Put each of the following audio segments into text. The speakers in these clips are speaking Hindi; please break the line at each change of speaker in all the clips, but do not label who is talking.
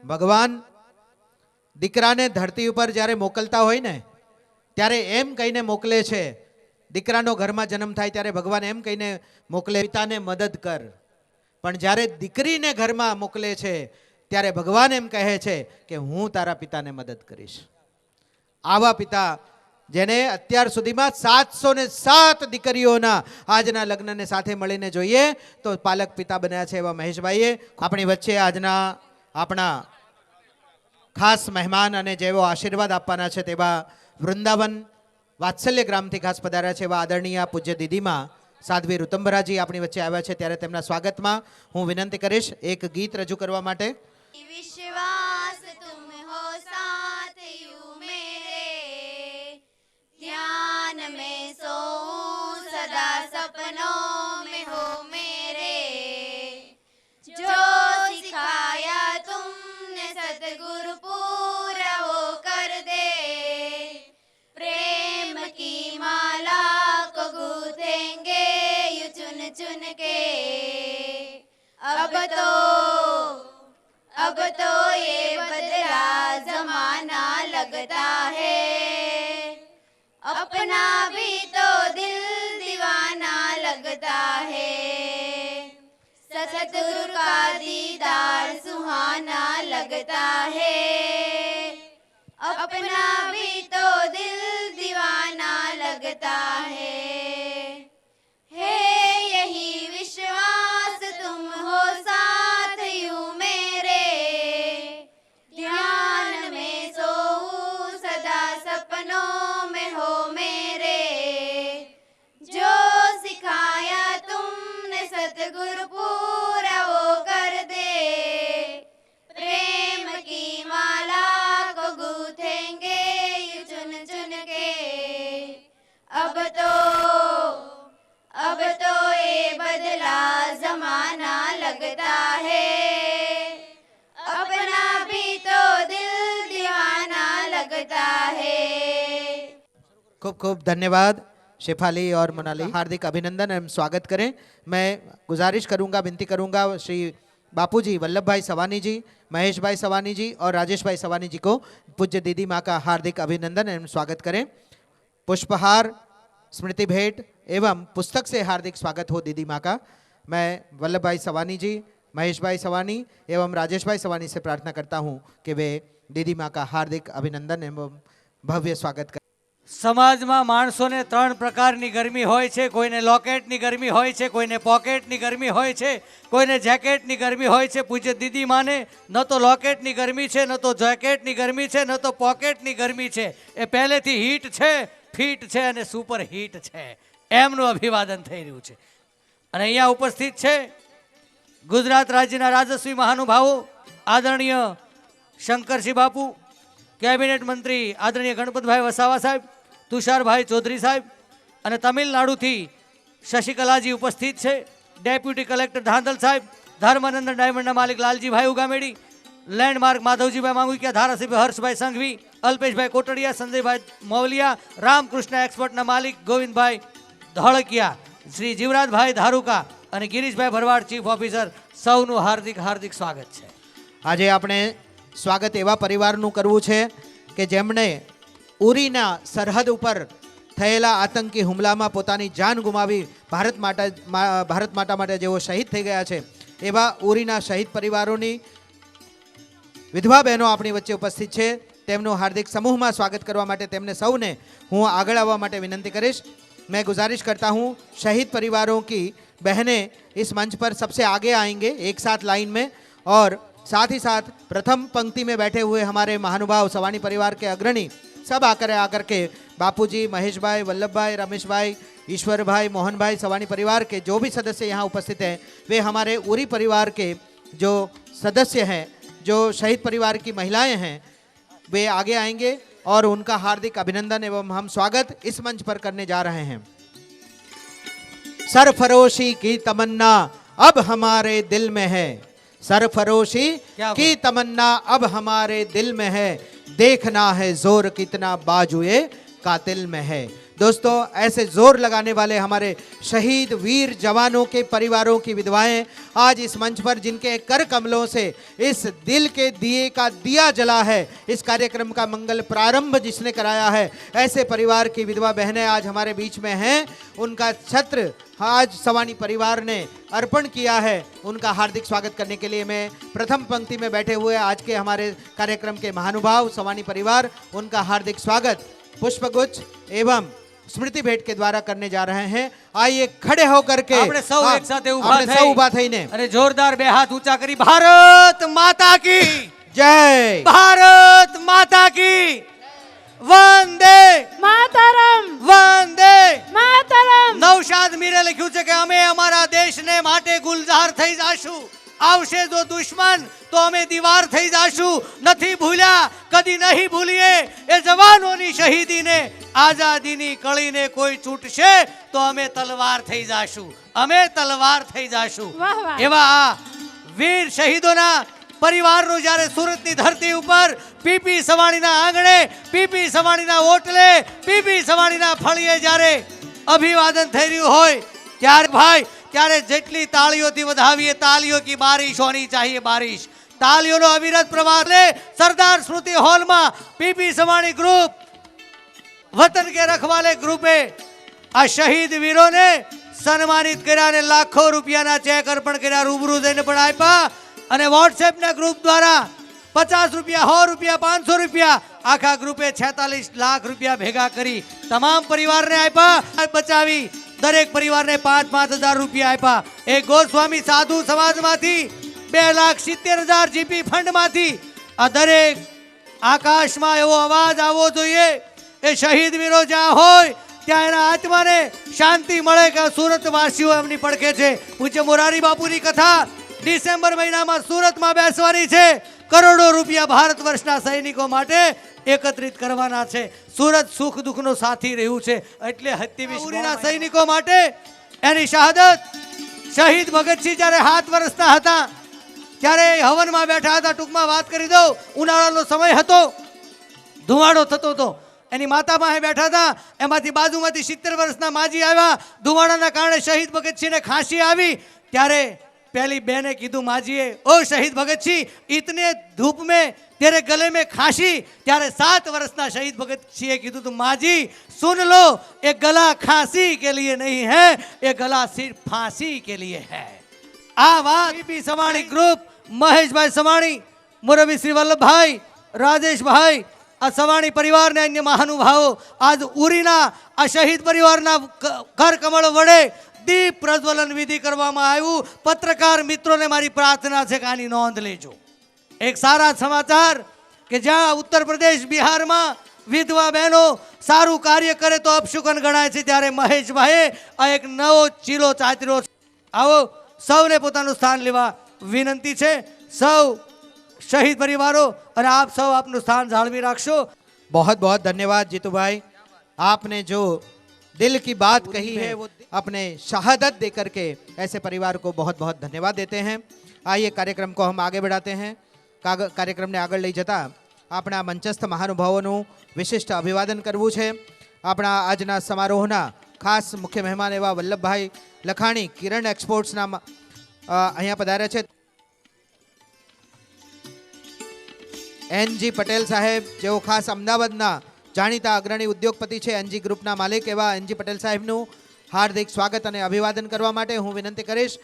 ભગવાન દીકરાને ધરતી ઉપર જ્યારે મોકલતા હોય ને ત્યારે એમ કહીને મોકલે છે, દીકરાનો ઘરમાં જન્મ થાય ત્યારે ભગવાન એમ કહીને મોકલે, પિતાને મદદ કર. પણ જ્યારે દીકરીને ઘરમાં મોકલે છે ત્યારે ભગવાન એમ કહે છે કે હું તારા પિતાને મદદ કરીશ. આવા પિતા જેને અત્યાર સુધીમાં 707 દીકરીઓના આજના લગ્નને સાથે મળીને જોઈએ તો પાલક પિતા બન્યા છે એવા મહેશભાઈએ આપણી વચ્ચે આજના આપણા ખાસ મહેમાન અને જેવો આશીર્વાદ આપવાના છે તેવા વૃંદાવન વાત્સલ્ય ગ્રામથી ખાસ પધાર્યા છે એવા આદરણીય પૂજ્ય દીદીમાં સાધ્વી ઋતંબરાજી આપણી વચ્ચે આવ્યા છે. ત્યારે તેમના સ્વાગતમાં હું વિનંતી કરીશ એક ગીત રજૂ કરવા માટે.
विश्वास तुम हो साथ यूं मेरे, ध्यान में सोऊं सदा सपनों में हो मेरे, जो सिखाया तुमने सतगुरु पूरा वो कर दे, प्रेम की माला को गूंथेंगे यूं चुन चुन के, अब तो ये बदला जमाना लगता है, अपना भी तो दिल दीवाना लगता है, सतगुरु का दीदार सुहाना लगता है, अपना भी तो दिल दीवाना लगता है यही विश्वास तुम हो साथ यूं मेरे, ध्यान में सोऊं सदा सपनों में हो मेरे, जो सिखाया तुमने सतगुरु पूरा वो कर दे, प्रेम की माला को गूंथेंगे यूं चुन चुन के, अब तो ये बदला जमाना लगता है, अपना भी तो दिल दीवाना लगता है.
खूब खूब धन्यवाद शेफाली और मोनाली. हार्दिक अभिनंदन एवं स्वागत करें. मैं गुजारिश करूंगा, विनती करूंगा श्री बापूजी वल्लभ भाई सवानी जी, महेश भाई सवानी जी और राजेश भाई सवानी जी को पूज्य दीदी माँ का हार्दिक अभिनंदन एवं स्वागत करें. पुष्पहार, स्मृति भेंट एवं पुस्तक से हार्दिक स्वागत हो दीदी माँ का. मैं वल्लभ भाई सवानी जी, महेश भाई सवानी एवं राजेश भाई सवानी से प्रार्थना करता हूँ कि वे दीदी माँ का हार्दिक अभिनंदन एवं भव्य स्वागत करें.
સમાજમાં માણસોને ત્રણ પ્રકારની ગરમી હોય છે. કોઈને લોકેટની ગરમી હોય છે, કોઈને પોકેટની ગરમી હોય છે, કોઈને જેકેટની ગરમી હોય છે. પૂજ્ય દીદી માને ન તો લોકેટની ગરમી છે, ન તો જેકેટની ગરમી છે, ન તો પોકેટની ગરમી છે. એ પહેલેથી હીટ છે, ફીટ છે અને સુપર હીટ છે. એમનું અભિવાદન થઈ રહ્યું છે. અને અહીંયા ઉપસ્થિત છે ગુજરાત રાજ્યના રાજસ્વી મહાનુભાવો આદરણીય શંકરસિંહ બાપુ, કેબિનેટ મંત્રી આદરણીય ગણપતભાઈ વસાવા સાહેબ, તુષારભાઈ ચૌધરી સાહેબ અને તમિલનાડુથી શશિકલાજી ઉપસ્થિત છે, ડેપ્યુટી કલેક્ટર ધાંધલ સાહેબ, ધર્માનંદ ડાયમંડના માલિક લાલજીભાઈ ઉગામેડી, લેન્ડમાર્ક માધવજીભાઈ માંગુકિયા, ધારાસભ્ય હર્ષભાઈ સંઘવી, અલ્પેશભાઈ કોટડિયા, સંજયભાઈ મોવલિયા, રામકૃષ્ણ એક્સપર્ટના માલિક ગોવિંદભાઈ ધોળકિયા, શ્રી જીવરાજભાઈ ધારુકા અને ગિરીશભાઈ ભરવાડ ચીફ ઓફિસર, સૌનું હાર્દિક હાર્દિક સ્વાગત છે.
આજે આપણે સ્વાગત એવા પરિવારનું કરવું છે કે જેમણે ઉરીના સરહદ ઉપર થયેલા આતંકી હુમલામાં પોતાની જાન ગુમાવી ભારત માતા માટે જેઓ શહીદ થઈ ગયા છે એવા ઉરીના શહીદ પરિવારોની વિધવા બહેનો આપણી વચ્ચે ઉપસ્થિત છે. તેમનું હાર્દિક સમૂહમાં સ્વાગત કરવા માટે તેમને સૌને હું આગળ આવવા માટે વિનંતી કરીશ. मैं गुजारिश करता हूँ शहीद परिवारों की बहनें इस मंच पर सबसे आगे आएंगे एक साथ लाइन में, और साथ ही साथ प्रथम पंक्ति में बैठे हुए हमारे महानुभाव सवानी परिवार के अग्रणी सब आकर के बापूजी, महेश भाई, वल्लभ भाई, रमेश भाई, ईश्वर भाई, मोहन भाई, सवानी परिवार के जो भी सदस्य यहाँ उपस्थित हैं वे हमारे उरी परिवार के जो सदस्य हैं, जो शहीद परिवार की महिलाएं हैं, वे आगे आएंगे और उनका हार्दिक अभिनंदन एवं हम स्वागत इस मंच पर करने जा रहे हैं. सरफरोशी की तमन्ना अब हमारे दिल में है, सरफरोशी की तमन्ना अब हमारे दिल में है, देखना है जोर कितना बाजुए कातिल में है. दोस्तों ऐसे जोर लगाने वाले हमारे शहीद वीर जवानों के परिवारों की विधवाएं आज इस मंच पर जिनके कर कमलों से इस दिल के दिए का दिया जला है, इस कार्यक्रम का मंगल प्रारंभ जिसने कराया है, ऐसे परिवार की विधवा बहनें आज हमारे बीच में हैं। उनका छत्र आज सवानी परिवार ने अर्पण किया है। उनका हार्दिक स्वागत करने के लिए मैं प्रथम पंक्ति में बैठे हुए आज के हमारे कार्यक्रम के महानुभाव सवानी परिवार, उनका हार्दिक स्वागत पुष्पगुच्छ एवं स्मृति भेंट के द्वारा करने जा रहे हैं। आइए खड़े होकर के
આપણે સૌ એક સાથે
આપણે સૌ ઊભા થઈને
અને જોરદાર બે હાથ ઊંચા કરી ભારત માતા की
જય,
ભારત માતા की વંદે
માતરમ
વંદે
માતરમ।
નૌશાદ મીરે લખ્યું છે કે અમે અમારા દેશને માટે ગુલઝાર થઈ જાશું, આવશે જો દુશ્મન તો અમે દીવાર થઈ જાશું, નથી ભૂલ્યા કદી નહીં ભૂલીએ એ જવાનોની શહીદીને, આઝાદીની કળીને કોઈ છૂટશે તો અમે તલવાર થઈ જાશું, અમે તલવાર થઈ જાશું।
વાહ, વાહ।
એવા આ વીર શહીદોના પરિવારનું જ્યારે સુરતની ધરતી ઉપર પીપી સવાણીના આંગણે, પીપી સવાણીના ઓટલે, પીપી સવાણીના ફળીએ જ્યારે અભિવાદન થઈ રહ્યું હોય ત્યારે ભાઈ, ત્યારે જેટલી તાળીઓથી વધાવીએ, તાળીઓ की बारिश होनी चाहिए, बारिश। તાળીઓનો અવિરત પ્રવાહ લે સરદાર સ્મૃતિ હોલમાં પીપી સવાણી ગ્રુપ, વતન કે રખવાલે ગ્રુપે આ શહીદ વીરોને સન્માનિત કર્યા અને લાખો રૂપિયાના ચેક અર્પણ કર્યા, રૂબરૂ જઈને પણ આપ્યા અને વોટ્સએપના ગ્રુપ દ્વારા 50 રૂપિયા, 100 રૂપિયા, 500 રૂપિયા આખા ગ્રુપે 46 લાખ રૂપિયા ભેગા કરી તમામ પરિવારને આપ્યા, બચાવી દરેક પરિવારને 5-5 હજાર રૂપિયા આપ્યા। એક ગોસ્વામી સાધુ સમાજમાંથી 2,70,000 જીપી ફંડમાંથી આ દરેક આકાશમાં એવો અવાજ આવવો જોઈએ એ શહીદ વીરો જ્યાં હોય ત્યાં એના આત્માને શાંતિ મળે કે સુરતવાસીઓ એમની પડખે છે। પૂજ્ય મોરારી બાપુની કથા ડિસેમ્બર મહિનામાં સુરતમાં બેસવાની છે। કરોડો રૂપિયા ભારત વર્ષના સૈનિકો માટે એકત્રિત કરવાના છે। સુરત સુખ દુઃખનો સાથી રહ્યું છે એટલે હત્યાવીસના સૈનિકો માટે એની શહાદત। શહીદ ભગતસિંહ જ્યારે 7 વર્ષના હતા ત્યારે હવનમાં બેઠા હતા। ટૂંકમાં વાત કરી દઉં, ઉનાળાનો સમય હતો, ધુમાડો થતો હતો, એની માતા પાસે બેઠા હતા, એમાંથી બાજુમાંથી 70 વર્ષના માજી આવ્યા। ધુમાડાના કારણે શહીદ ભગતસિંહને ખાંસી આવી ત્યારે पहली बहने कीधु माजीए, ओ शहीद भगत सिंह इतने धूप में तेरे गले में खांसी, त्यारे 7 वर्षना शहीद भगत सिंह कीधु तो माजी सुन लो, ये गला खांसी के लिए नहीं है, ये गला सिर्फ फांसी के लिए है। आ बात पीपी सवाणी ग्रुप, महेश भाई सवाणी, मुरबी श्री वल्लभ भाई, राजेश भाई, आ सवाणी परिवार ने अन्य महानुभावों आज उरीना आ शहीद परिवार ना कर कमल वड़े दीप प्रज्वलन विधि કરવામાં આવ્યું। પત્રકાર મિત્રોને મારી પ્રાર્થના છે કે આની નોંધ લેજો। એક સારા સમાચાર કે જ્યાં ઉત્તર પ્રદેશ બિહારમાં વિધવા બહેનો સારું કાર્ય કરે તો અપશુકન ગણાય છે, ત્યારે મહેશભાઈએ આ એક નવો ચીલો ચાતર્યો છે। આવો સૌને પોતાનું સ્થાન લેવા વિનંતી છે। સૌ શહીદ પરિવારો અને આપ સૌ આપનું સ્થાન જાળવી રાખશો।
बहुत बहुत धन्यवाद जीतू भाई, आपने जो दिल की बात कही है वो अपने शहादत देकर के ऐसे परिवार को बहुत बहुत धन्यवाद देते हैं। आइए कार्यक्रम को हम आगे बढ़ाते हैं। कार्यक्रम ने आगे लई जता अपना मंचस्थ महानुभावों विशिष्ट अभिवादन करवू है। अपना आजना समारोहना खास मुख्य मेहमान एवं वल्लभभाई लखाणी किरण एक्सपोर्ट्सना अहींया पधार्या छे। एनजी पटेल साहेब जो खास अमदावादना जाणीता अग्रणी उद्योगपति है, एनजी ग्रुपना मालिक एवं एनजी पटेल साहेबનું हार्दिक स्वागत और अभिवादन करवा माटे हूँ विनंती करीश।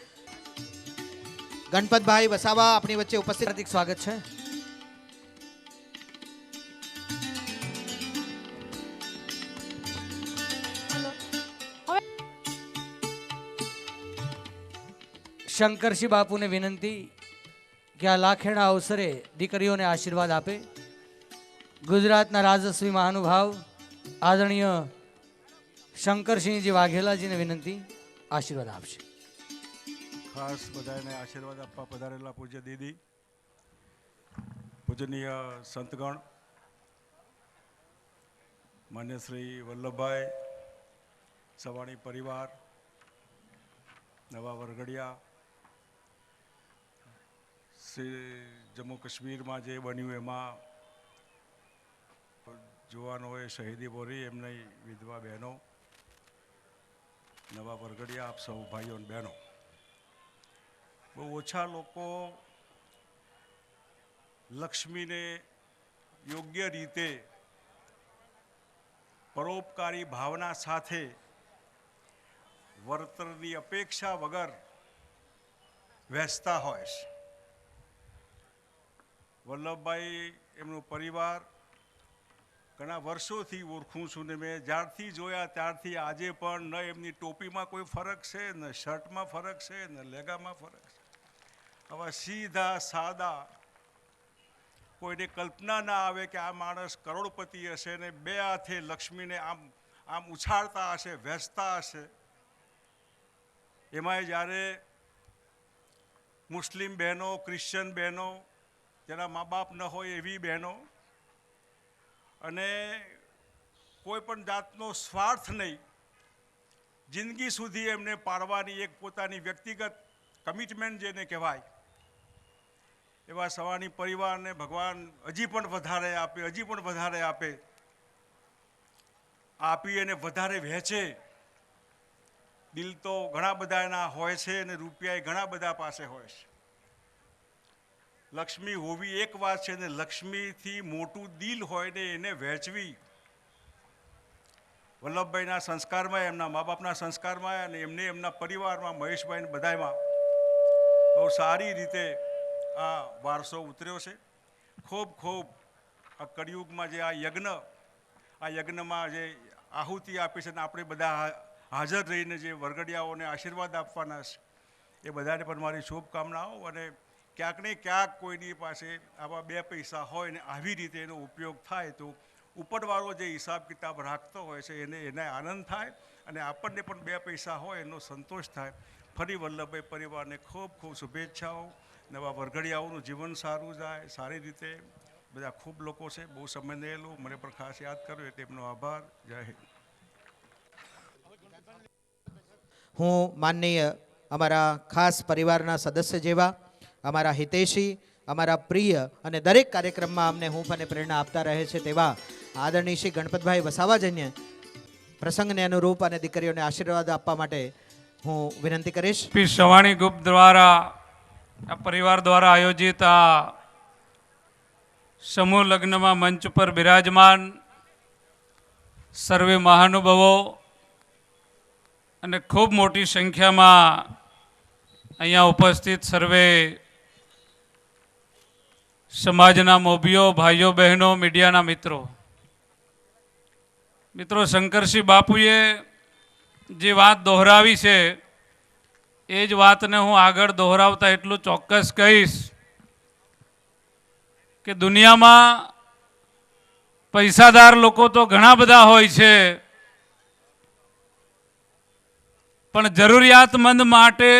गणपत भाई वसावा अपनी वच्चे उपस्थित,
हार्दिक स्वागत है। શંકરસિંહ બાપુને વિનંતી કે આ લાખેડા અવસરે દીકરીઓને આશીર્વાદ આપે। ગુજરાતના રાજસ્વી મહાનુભાવ આદરણીય શંકરસિંહજી વાઘેલાજીને વિનંતી આશીર્વાદ આપશે।
ખાસ બધાને આશીર્વાદ આપવા પધારેલા પૂજ્ય દીદી, પૂજનીય સંતગણ, માન્ય શ્રી વલ્લભભાઈ, સવાણી પરિવાર, નવા વરઘડિયા, શ્રી જમ્મુ કાશ્મીરમાં જે બન્યું એમાં જવાનોએ શહીદી બોરી, એમની વિધવા બહેનો, નવા વરઘડિયા આપ સૌ ભાઈઓ અને બહેનો, બહુ ઓછા લોકો લક્ષ્મીને યોગ્ય રીતે પરોપકારી ભાવના સાથે વળતરની અપેક્ષા વગર વહેંચતા હોય છે. વલ્લભભાઈ એમનો પરિવાર ઘણા વર્ષોથી ઓળખું છું ને મેં જ્યારથી જોયા ત્યારથી આજે પણ ન એમની ટોપીમાં કોઈ ફરક છે, ન શર્ટમાં ફરક છે, ન લેગામાં ફરક છે. આવા સીધા સાદા, કોઈને કલ્પના ના આવે કે આ માણસ કરોડપતિ હશે ને બે હાથે લક્ષ્મીને આમ આમ ઉછાળતા હશે, વહેંચતા હશે. એમાંય જ્યારે મુસ્લિમ બહેનો, ક્રિશ્ચન બહેનો, જેના મા બાપ ન હોય એવી બહેનો, અને કોઈ પણ જાતનો સ્વાર્થ નહીં, જિંદગી સુધી એમને પાડવાની એક પોતાની વ્યક્તિગત કમિટમેન્ટ જેને કહેવાય, એવા સવાણી પરિવારને ભગવાન હજી પણ વધારે આપે, હજી પણ વધારે આપે, આપી અને વધારે વહેંચે. દિલ તો ઘણા બધા એના હોય છે અને રૂપિયા એ ઘણા બધા પાસે હોય છે. લક્ષ્મી હોવી એક વાત છે ને લક્ષ્મીથી મોટું દિલ હોય ને એને વહેંચવી. વલ્લભભાઈના સંસ્કારમાં, એમના મા બાપના સંસ્કારમાં અને એમને એમના પરિવારમાં, મહેશભાઈને બધામાં બહુ સારી રીતે આ વારસો ઉતર્યો છે. ખૂબ ખૂબ આ કળિયુગમાં જે આ યજ્ઞમાં જે આહુતિ આપી છે ને આપણે બધા હાજર રહીને જે વરઘડિયાઓને આશીર્વાદ આપવાના છે, એ બધાને પણ મારી શુભકામનાઓ. અને ક્યાંક ને ક્યાંક કોઈની પાસે આવા બે પૈસા હોય ને આવી રીતે એનો ઉપયોગ થાય તો ઉપરવાળો જે હિસાબ કિતાબ રાખતો હોય છે એને આનંદ થાય અને આપણને પણ બે પૈસા હોય એનો સંતોષ થાય. ફરી વલ્લભભાઈ પરિવારને ખૂબ ખૂબ શુભેચ્છાઓ. નવા વરઘડિયાઓનું જીવન સારું જાય, સારી રીતે. બધા ખૂબ લોકો છે, બહુ સમય લેલું, મને પણ ખાસ યાદ કર્યો એટલે એમનો આભાર. જય હિન્દ.
હું માનનીય અમારા ખાસ પરિવારના સદસ્ય જેવા અમારા હિતેશી, અમારા પ્રિય અને દરેક કાર્યક્રમમાં અમને હૂંફ અને પ્રેરણા આપતા રહે છે તેવા આદરણીય શ્રી ગણપતભાઈ વસાવાજન્ય પ્રસંગને અનુરૂપ અને દીકરીઓને આશીર્વાદ આપવા માટે હું વિનંતી કરીશ.
પી સવાણી ગ્રુપ દ્વારા આ પરિવાર દ્વારા આયોજિત આ સમૂહ લગ્નમાં મંચ પર બિરાજમાન સર્વે મહાનુભાવો અને ખૂબ મોટી સંખ્યામાં અહીંયા ઉપસ્થિત સર્વે સમાજના મોભીઓ, ભાઈઓ, બહેનો, મીડિયાના મિત્રો, શંકરસિંહ બાપુએ જે વાત દોહરાવી છે એ જ વાતને હું આગળ દોહરાવતા એટલું ચોક્કસ કહીશ કે દુનિયામાં પૈસાદાર લોકો તો ઘણા બધા હોય છે, પણ જરૂરિયાતમંદ માટે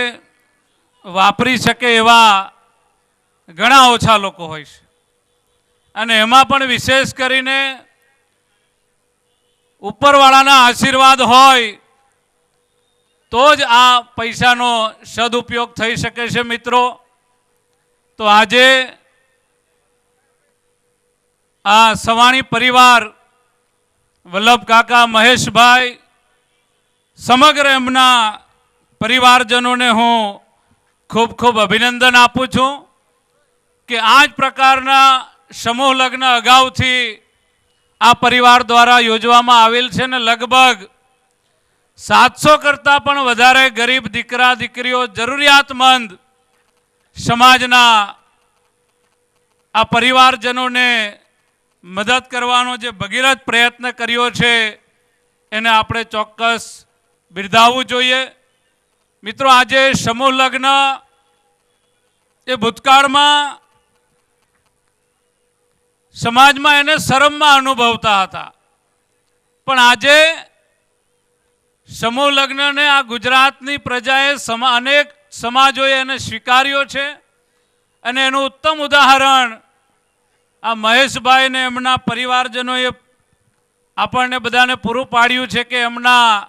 વાપરી શકે એવા ઘણા ઓછા લોકો હોય છે. અને એમાં પણ વિશેષ કરીને ઉપરવાળાના આશીર્વાદ હોય તો જ આ પૈસાનો સદુપયોગ થઈ શકે છે. મિત્રો, તો આજે આ સવાણી પરિવાર, વલ્લભ કાકા, મહેશભાઈ, સમગ્ર એમના પરિવારજનોને હું ખૂબ ખૂબ અભિનંદન આપું છું કે આ જ પ્રકારના સમૂહ લગ્ન અગાઉથી આ પરિવાર દ્વારા યોજવામાં આવેલ છે ને લગભગ 700 કરતાં પણ વધારે ગરીબ દીકરા દીકરીઓ, જરૂરિયાતમંદ સમાજના આ પરિવારજનોને મદદ કરવાનો જે ભગીરથ પ્રયત્ન કર્યો છે એને આપણે ચોક્કસ બિરદાવવું જોઈએ. મિત્રો, આજે સમૂહ લગ્ન એ ભૂતકાળમાં સમાજમાં એને શરમમાં અનુભવતા હતા, પણ આજે સમૂહ લગ્નને આ ગુજરાતની પ્રજાએ અનેક સમાજોએ એને સ્વીકાર્યો છે. અને એનું ઉત્તમ ઉદાહરણ આ મહેશભાઈ ને એમના પરિવારજનોએ આપણને બધાને પૂરું પાડ્યું છે કે એમના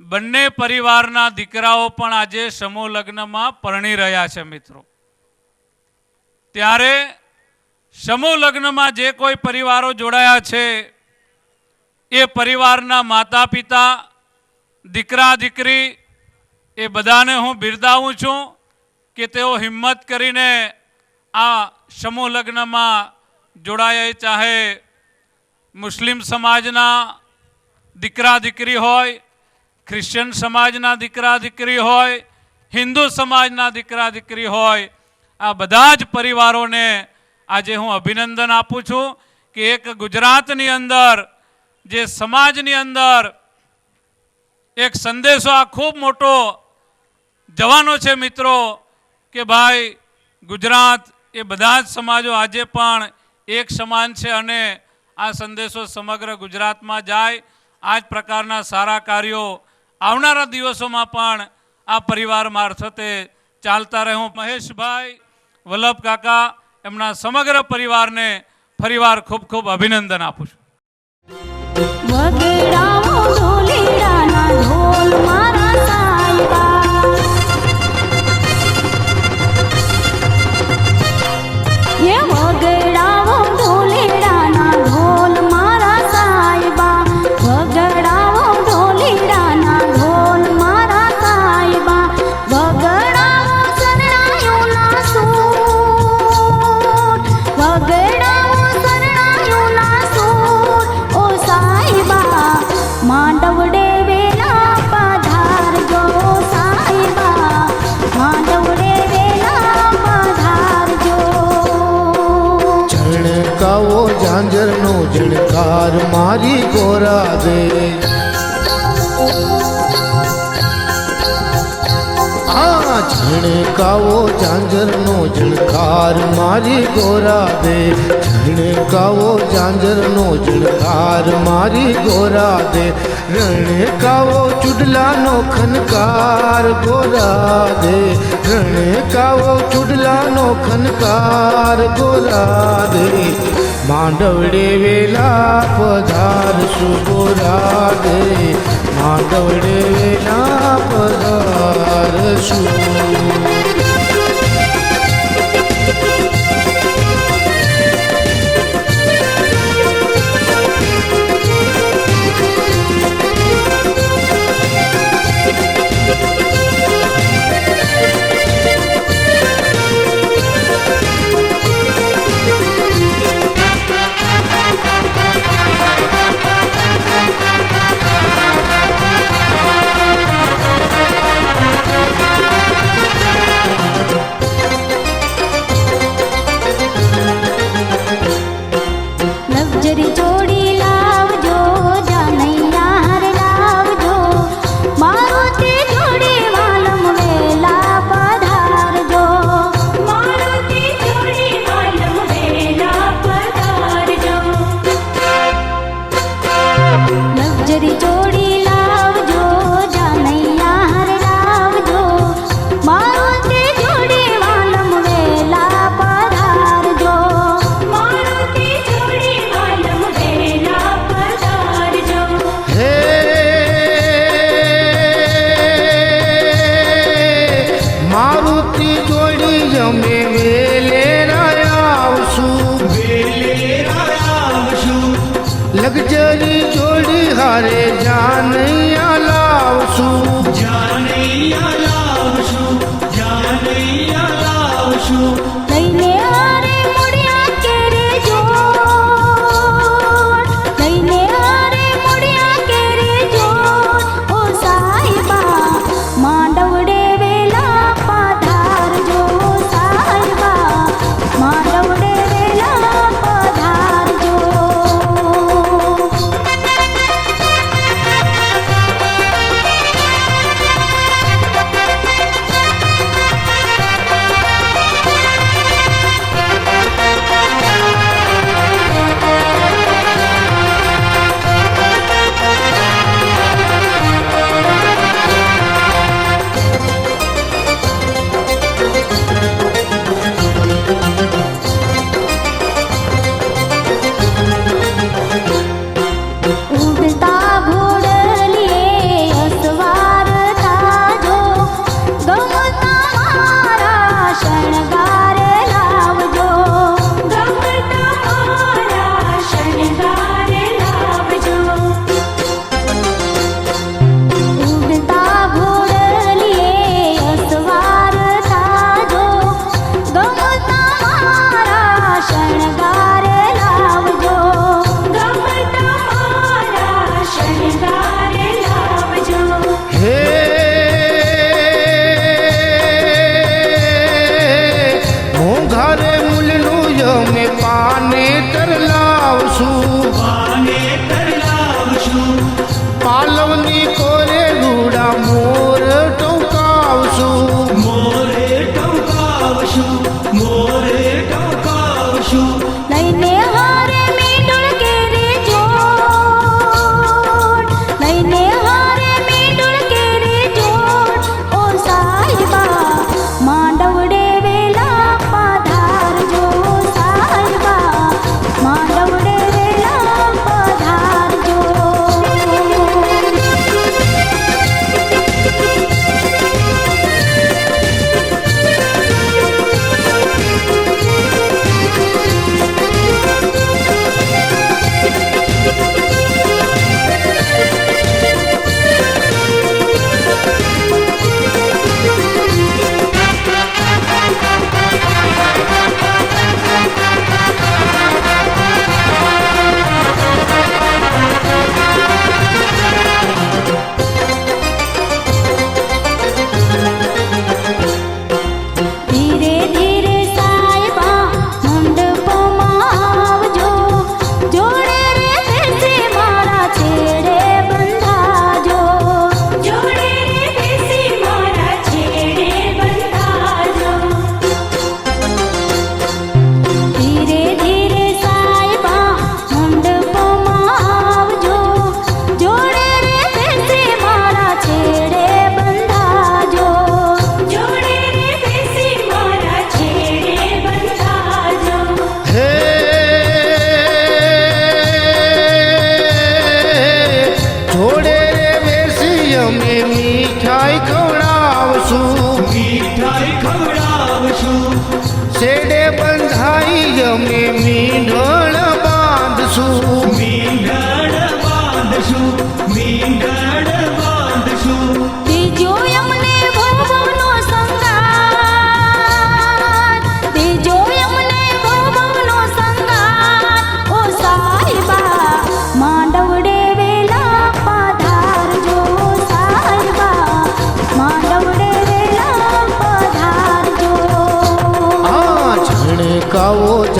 બંને પરિવારના દીકરાઓ પણ આજે સમૂહ લગ્નમાં પરણી રહ્યા છે. મિત્રો, ત્યારે સમૂહ લગ્નમાં જે કોઈ પરિવારો જોડાયા છે એ પરિવારના માતા પિતા, દીકરા દીકરી એ બધાને હું બિરદાવું છું કે તેઓ હિંમત કરીને આ સમૂહ લગ્નમાં જોડાયા, ચાહે મુસ્લિમ સમાજના દીકરા દીકરી હોય, ક્રિશ્ચન સમાજના દીકરા દીકરી હોય, હિન્દુ સમાજના દીકરા દીકરી હોય, આ બધા જ પરિવારોને આજે હું અભિનંદન આપું છું કે એક ગુજરાતની અંદર જે સમાજની અંદર એક સંદેશો આ ખૂબ મોટો જવાનો છે મિત્રો કે ભાઈ ગુજરાત એ બધા જ સમાજો આજે પણ એક સમાન છે અને આ સંદેશો સમગ્ર ગુજરાતમાં જાય. આ જ પ્રકારના સારા કાર્યો આવનારા દિવસોમાં પણ આ પરિવાર મારફતે ચાલતા રહે. હું મહેશભાઈ, વલ્લભ કાકા, એમના સમગ્ર પરિવારને ફરીવાર ખૂબ ખૂબ અભિનંદન આપું છું.
વગડાવો ઢોલીડાના ઢોલ મારા સાયબા, એ વગડાવો ઢોલીડાના ઢોલ મારા સાયબા, વગડાવો ઢોલીડાના ઢોલ મારા સાયબા, વગડાવો શરણાયોના સૂર, વગડાવો શરણાયોના સૂર, ઓ સાયબા માંડવડે વેલા પધારજો, સાયબા માંડવડે વેલા પધારજો.
ઝણકાવો ઝાંઝરનો ઝણકાર મારી ગોરા દે, ઝણકાવો ઝાંઝરનો ઝણકાર મારી ગોરા દે, ઝણકાવો ઝાંઝરનો ઝણકાર મારી ગોરા દે, રણકાવો ચુડલાનો ખનકાર ગોરા દે, રણકાવો ચુડલાનો ખનકાર ગોરા દે, માંડવડે વેલા પધારશું ગોરા દે, માંડવડે વેલા પધારશું.
લક્ઝરી જોડી લાવજો, જાનૈયા હાર લાવજો, મારુતિ જોડી વાલમ વેલા પધારજો, મારુતિ જોડી વાલમ વેલા પધારજો. લક્ઝરી જોડી લાવજો, જાનૈયા હાર લાવજો, મારુતિ જોડી વાલમ વેલા પધારજો, મારુતિ જોડી વાલમ વેલા પધારજો.
હે મારુતિ જોડી જમે વેલે આવશું, લગજરી જોડી હારે જાનૈયા લાવશું,
લઈને હારે મુડિયા કેરે જોડ, લઈને હારે મુડિયા કેરે જોડ, ઓ સાયબા માંડવડે વેલા પધારજો, સાયબા માંડવડે વેલા પધારજો.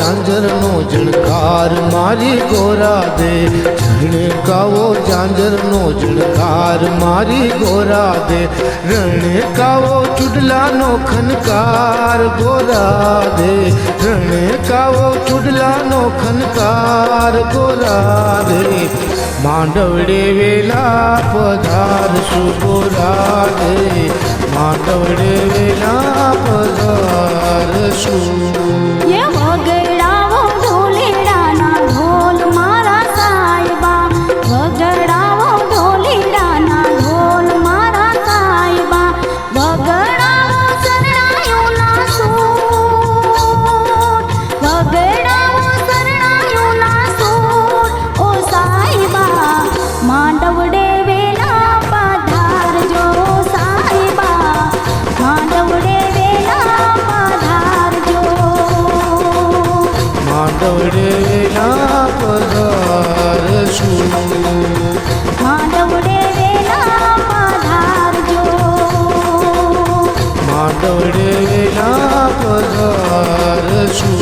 ઝાંઝરનો ઝણકાર મારી ગોરા દે રણકાવો ઝાંઝરનો ઝણકાર મારી ગોરા દે રણકાવો ચુડલાનો ખનકાર ગોરા દે રણકાવો ચુડલાનો ખનકાર ગોરા દે માંડવડે વેલા પધારશું ગોરા દે માંડવડે વેલા પધારશું
ये वगड़ावो ढोलीडाना ढोल मारा साहिबा वगड़ावो ढोलीडाना ढोल मारा साहिबा वगड़ावो शरणायोना सूर वगड़ावो शरणायोना सूर ओ साहिबा માંડવડે વેલા પધારજો સાહિબા માંડવડે વેલા પધારજો
માંડવડે વેલા પધારશું
માંડવડે વેલા પધારજો
માંડવડે વેલા પધારશું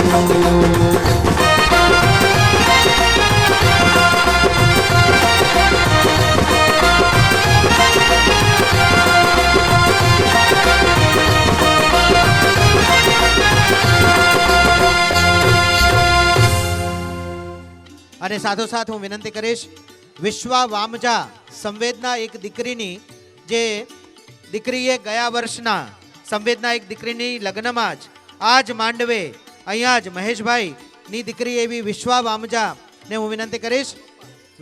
અને સાથોસાથ હું વિનંતી કરીશ વિશ્વા વામજા સંવેદના એક દીકરીની જે દીકરીએ ગયા વર્ષના સંવેદના એક દીકરીની લગ્નમાં જ આ જ માંડવે અહીંયા જ મહેશભાઈની દીકરી એવી વિશ્વા વામજાને હું વિનંતી કરીશ.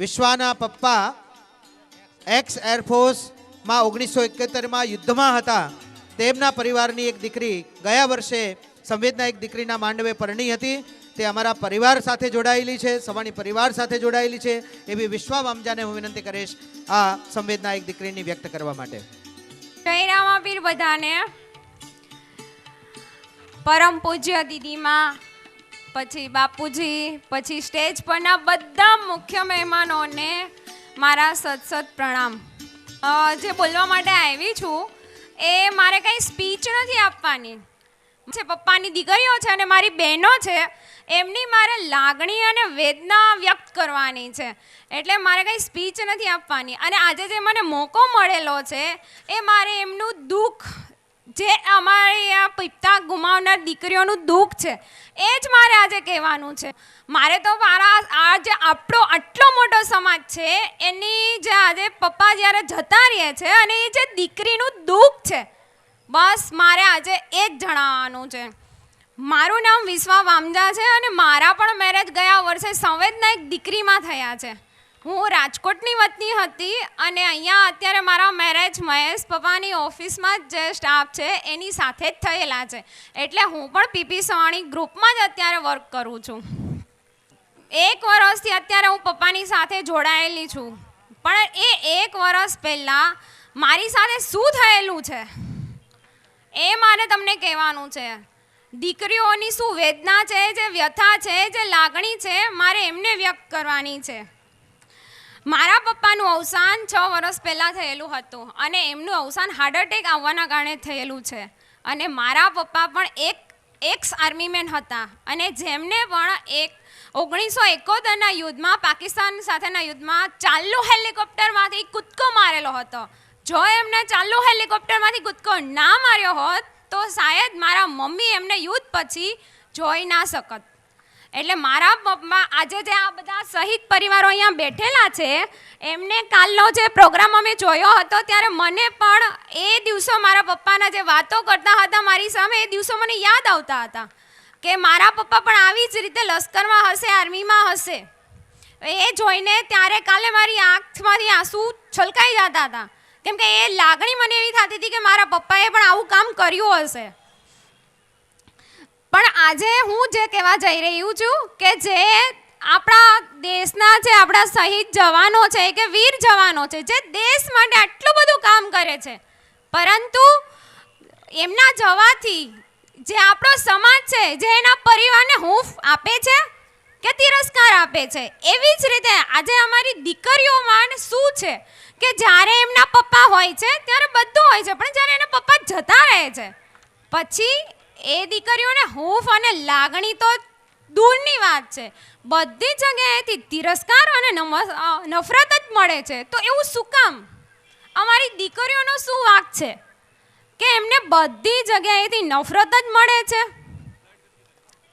વિશ્વાના પપ્પા એક્સ એરફોર્સમાં 1971માં યુદ્ધમાં હતા. તેમના પરિવારની એક દીકરી ગયા વર્ષે સંવેદના એક દીકરીના માંડવે પરણી હતી. તે અમારા પરિવાર સાથે જોડાયેલી છે, સવાણી પરિવાર સાથે જોડાયેલી છે એવી વિશ્વા વામજાને હું વિનંતી કરીશ આ સંવેદના એક દીકરીની વ્યક્ત કરવા માટે.
જય રામાપીર બધાને. પરમ પૂજ્ય દીદીમાં, પછી બાપુજી, પછી સ્ટેજ પરના બધા મુખ્ય મહેમાનોને મારા સત પ્રણામ. જે બોલવા માટે આવી છું એ મારે કંઈ સ્પીચ નથી આપવાની છે. પપ્પાની દીકરીઓ છે અને મારી બહેનો છે, એમની મારે લાગણી અને વેદના વ્યક્ત કરવાની છે. એટલે મારે કંઈ સ્પીચ નથી આપવાની. અને આજે જે મને મોકો મળેલો છે એ મારે એમનું દુઃખ, જે અમારી આ પિતા ગુમાવનાર દીકરીઓનું દુઃખ છે એ જ મારે આજે કહેવાનું છે. મારે તો મારા આ જે આપણો આટલો મોટો સમાજ છે એની જે આજે પપ્પા જ્યારે જતા રહે છે અને એ જે દીકરીનું દુઃખ છે, બસ મારે આજે એ જ જણાવવાનું છે. મારું નામ વિશ્વા વામજા છે અને મારા પણ મેરેજ ગયા વર્ષે સંવેદના એક દીકરીમાં થયા છે. હું રાજકોટની વતની હતી અને અહીંયા અત્યારે મારા મેરેજ મહેશ પપ્પાની ઓફિસમાં જ જે સ્ટાફ છે એની સાથે જ થયેલા છે. એટલે હું પણ પીપી સવાણી ગ્રુપમાં જ અત્યારે વર્ક કરું છું. 1 વર્ષથી અત્યારે હું પપ્પાની સાથે જોડાયેલી છું. પણ એ 1 વર્ષ પહેલાં મારી સાથે શું થયેલું છે એ મારે તમને કહેવાનું છે. દીકરીઓની શું વેદના છે, જે વ્યથા છે, જે લાગણી છે, મારે એમને વ્યક્ત કરવાની છે. મારા પપ્પાનું અવસાન 6 વર્ષ પહેલાં થયેલું હતું અને એમનું અવસાન હાર્ટ એટેક આવવાના કારણે થયેલું છે. અને મારા પપ્પા પણ એક્સ આર્મીમેન હતા અને જેમને પણ 1971ના યુદ્ધમાં, પાકિસ્તાન સાથેના યુદ્ધમાં ચાલુ હેલિકોપ્ટરમાંથી કૂદકો મારેલો હતો. જો એમને ચાલુ હેલિકોપ્ટરમાંથી કૂદકો ના માર્યો હોત તો શાયદ મારા મમ્મી એમને યુદ્ધ પછી જોઈ ના શકત. એટલે મારા પપ્પા આજે જે આ બધા શહીદ પરિવારો અહીંયા બેઠેલા છે એમને કાલનો જે પ્રોગ્રામ અમે જોયો હતો ત્યારે મને પણ એ દિવસો મારા પપ્પાના જે વાતો કરતા હતા મારી સામે, એ દિવસો મને યાદ આવતા હતા કે મારા પપ્પા પણ આવી જ રીતે લશ્કરમાં હશે, આર્મીમાં હશે. એ જોઈને ત્યારે કાલે મારી આંખમાંથી આંસુ છલકાઈ જતા હતા કેમ કે એ લાગણી મને એવી થતી હતી કે મારા પપ્પાએ પણ આવું કામ કર્યું હશે. પણ આજે હું જે કહેવા જઈ રહ્યું છું કે જે આપણા દેશના જે આપણા શહીદ જવાનો છે કે વીર જવાનો છે, જે દેશ માટે આટલું બધું કામ કરે છે, પરંતુ એમના જવાથી જે આપણો સમાજ છે જે એના પરિવારને હૂંફ આપે છે કે તિરસ્કાર આપે છે, એવી જ રીતે આજે અમારી દીકરીઓમાં શું છે કે જ્યારે એમના પપ્પા હોય છે ત્યારે બધું હોય છે, પણ જ્યારે એના પપ્પા જતા રહે છે પછી એ દીકરીઓને હૂંફ અને લાગણી તો દૂરની વાત છે. બધી જગ્યાએથી તિરસ્કાર અને નફરત જ મળે છે. તો એવું શું કામ? અમારી દીકરીઓનો શું વાંક છે કે એમને બધી જગ્યાએથી નફરત જ મળે છે?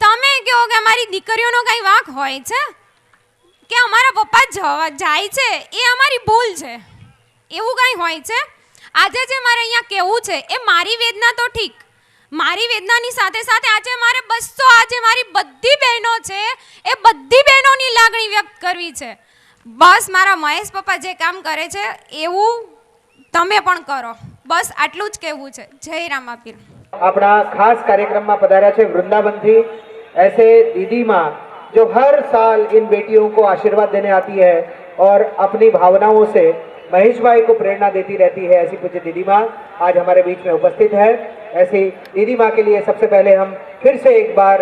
તમે કહો કે અમારી દીકરીઓનો કંઈ વાંક હોય છે કે અમારા પપ્પા જાય છે એ અમારી ભૂલ છે, એવું કંઈ હોય છે? આજે જે મારે અહીંયા કહેવું છે એ મારી વેદના તો ઠીક, મારી વેદનાની સાથે સાથે આજે મારે આજે મારી બધી બહેનો છે એ બધી બહેનોની લાગણી વ્યક્ત કરવી છે. બસ મારા મહેશ પપ્પા જે કામ કરે છે એવું તમે પણ કરો, બસ આટલું જ કહેવું છે. જય રામાપીર.
अपना खास कार्यक्रम में पधारा है वृंदावन थी ऐसे दीदी माँ जो हर साल इन बेटियों को आशीर्वाद देने आती है और अपनी भावनाओं से महेश भाई को प्रेरणा देती रहती है। ऐसी पूज्य दीदी माँ आज हमारे बीच में उपस्थित है। ऐसी दीदी माँ के लिए सबसे पहले हम फिर से एक बार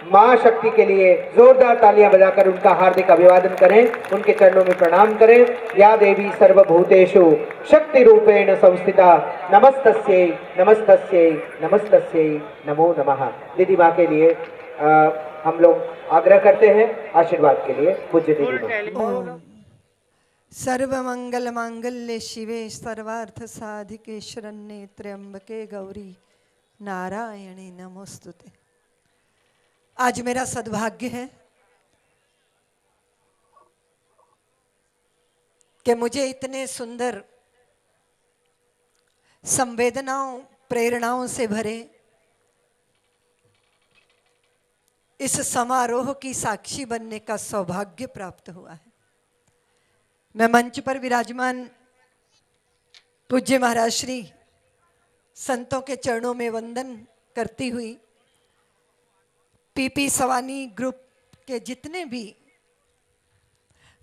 माँ शक्ति के लिए जोरदार तालियां बजाकर उनका हार्दिक अभिवादन करें, उनके चरणों में प्रणाम करें। या देवी सर्वभूतेषु शक्ति रूपेण संस्थिता नमस्तस्यै नमस्तस्यै नमस्तस्यै नमो नमः। दीदी माँ के लिए हम लोग आग्रह करते हैं आशीर्वाद के लिए। पूज्य दीदी माँ।
सर्वमंगल मांगल्ये शिवे सर्वार्थ साधिके शरण्ये त्र्यंबके गौरी नारायणी नमोस्तुते। आज मेरा सद्भाग्य है कि मुझे इतने सुंदर संवेदनाओं प्रेरणाओं से भरे इस समारोह की साक्षी बनने का सौभाग्य प्राप्त हुआ है। मैं मंच पर विराजमान पूज्य महाराज श्री संतों के चरणों में वंदन करती हुई पीपी सवानी ग्रुप के जितने भी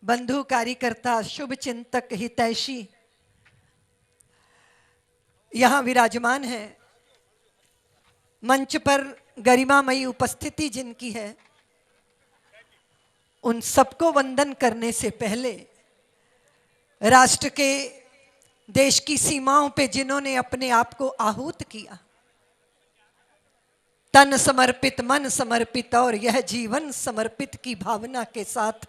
बंधु कार्यकर्ता शुभ चिंतक हितैषी यहाँ विराजमान हैं, मंच पर गरिमामयी उपस्थिति जिनकी है, उन सबको वंदन करने से पहले राष्ट्र के देश की सीमाओं पे जिन्होंने अपने आप को आहूत किया, तन समर्पित मन समर्पित और यह जीवन समर्पित की भावना के साथ